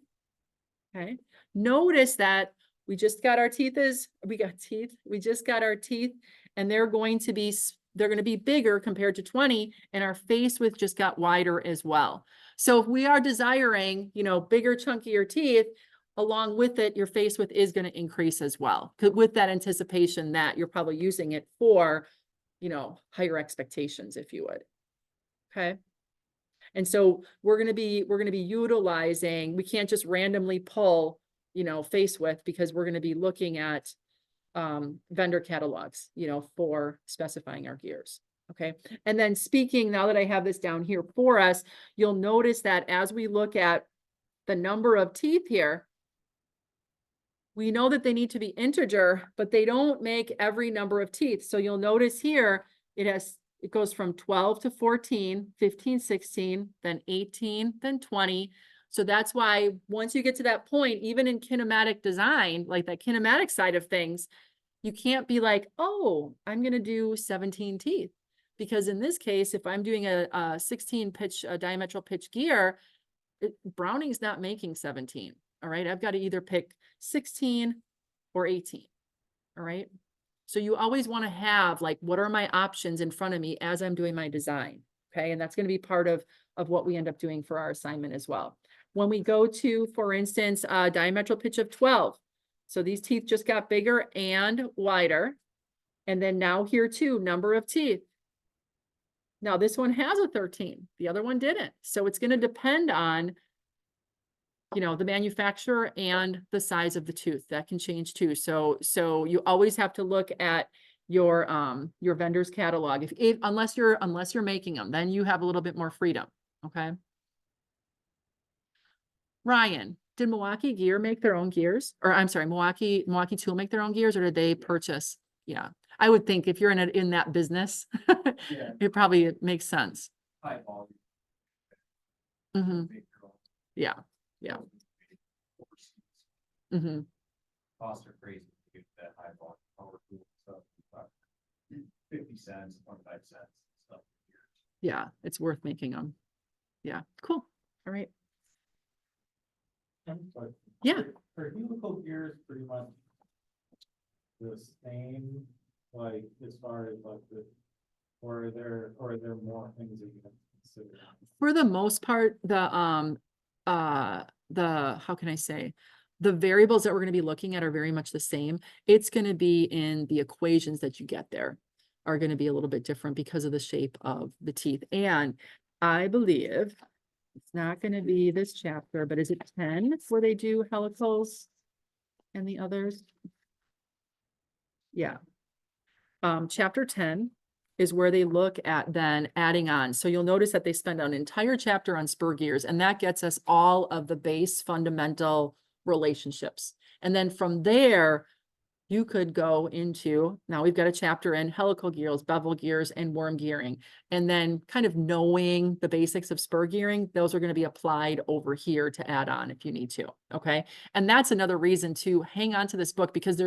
okay, notice that we just got our teeth we just got our teeth, and they're going to be bigger compared to 20, and our face width just got wider as well. So if we are desiring, bigger, chunkier teeth, along with it, your face width is going to increase as well, with that anticipation that you're probably using it for, higher expectations, if you would. Okay. And so we're going to be utilizing, we can't just randomly pull, face width, because we're going to be looking at vendor catalogs, for specifying our gears. Okay. And then speaking, now that I have this down here for us, you'll notice that as we look at the number of teeth here, we know that they need to be integer, but they don't make every number of teeth. So you'll notice here, it goes from 12 to 14, 15, 16, then 18, then 20. So that's why once you get to that point, even in kinematic design, like that kinematic side of things, you can't be like, oh, I'm going to do 17 teeth. Because in this case, if I'm doing a 16 pitch, a diametral pitch gear, Browning's not making 17. All right. I've got to either pick 16 or 18. All right. So you always want to have like, what are my options in front of me as I'm doing my design? Okay. And that's going to be part of what we end up doing for our assignment as well. When we go to, for instance, diametral pitch of 12. So these teeth just got bigger and wider. And then now here too, number of teeth. Now this one has a 13, the other one didn't. So it's going to depend on, you know, the manufacturer and the size of the tooth. That can change too. So you always have to look at your vendor's catalog. If unless you're making them, then you have a little bit more freedom. Okay. Ryan, did Milwaukee Gear make their own gears? Or I'm sorry, Milwaukee Tool make their own gears, or did they purchase? Yeah, I would think if you're in that business, Yeah. it probably makes sense. High volume. Mhm. Make your own. Yeah. Yeah. Mm-hmm. Costs are crazy to get that high volume power tool stuff. About 50 cents, 25 cents, stuff. Yeah, it's worth making them. Yeah, cool. All right. But Yeah. Are helical gears pretty much the same, like, as far as like or are there more things that you have to consider? For the most part, how can I say? The variables that we're going to be looking at are very much the same. It's going to be in the equations that you get there are going to be a little bit different because of the shape of the teeth. And I believe it's not going to be this chapter, but is it 10 where they do helicals and the others? Yeah. Chapter 10 is where they look at then adding on. So you'll notice that they spend an entire chapter on spur gears, and that gets us all of the base fundamental relationships. And then from there, you could go into, now we've got a chapter in helical gears, bevel gears, and worm gearing. And then kind of knowing the basics of spur gearing, those are going to be applied over here to add on if you need to. Okay. And that's another reason to hang on to this book, because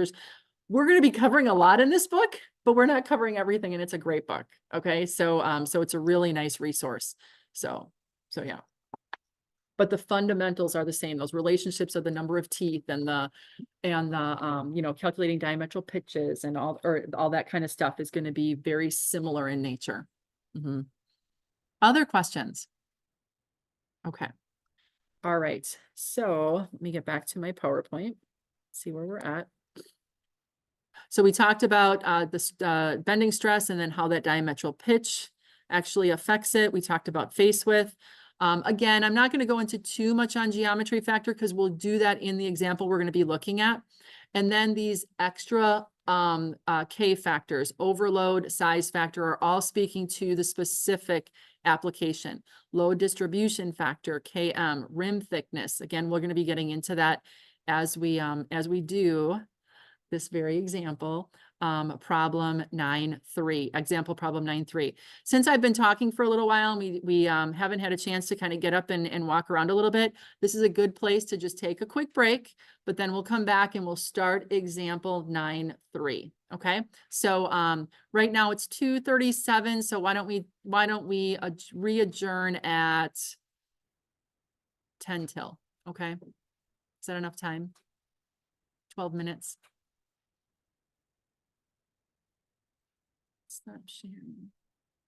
we're going to be covering a lot in this book, but we're not covering everything, and it's a great book. Okay. So it's a really nice resource. So yeah. But the fundamentals are the same. Those relationships of the number of teeth and the calculating diametral pitches and all that kind of stuff is going to be very similar in nature. Mm-hmm. Other questions? Okay. All right. So let me get back to my PowerPoint, see where we're at. So we talked about the bending stress and then how that diametral pitch actually affects it. We talked about face width. Again, I'm not going to go into too much on geometry factor because we'll do that in the example we're going to be looking at. And then these extra K factors, overload, size factor, are all speaking to the specific application. Load distribution factor, KM, rim thickness. Again, we're going to be getting into that as we do this very example, problem 9.3, example problem 9.3. Since I've been talking for a little while, and we haven't had a chance to kind of get up and walk around a little bit, this is a good place to just take a quick break, but then we'll come back and we'll start example 9.3. Okay. So right now it's 2:37. So why don't we re-adjourn at 10 till? Okay. Is that enough time? 12 minutes. Stop sharing.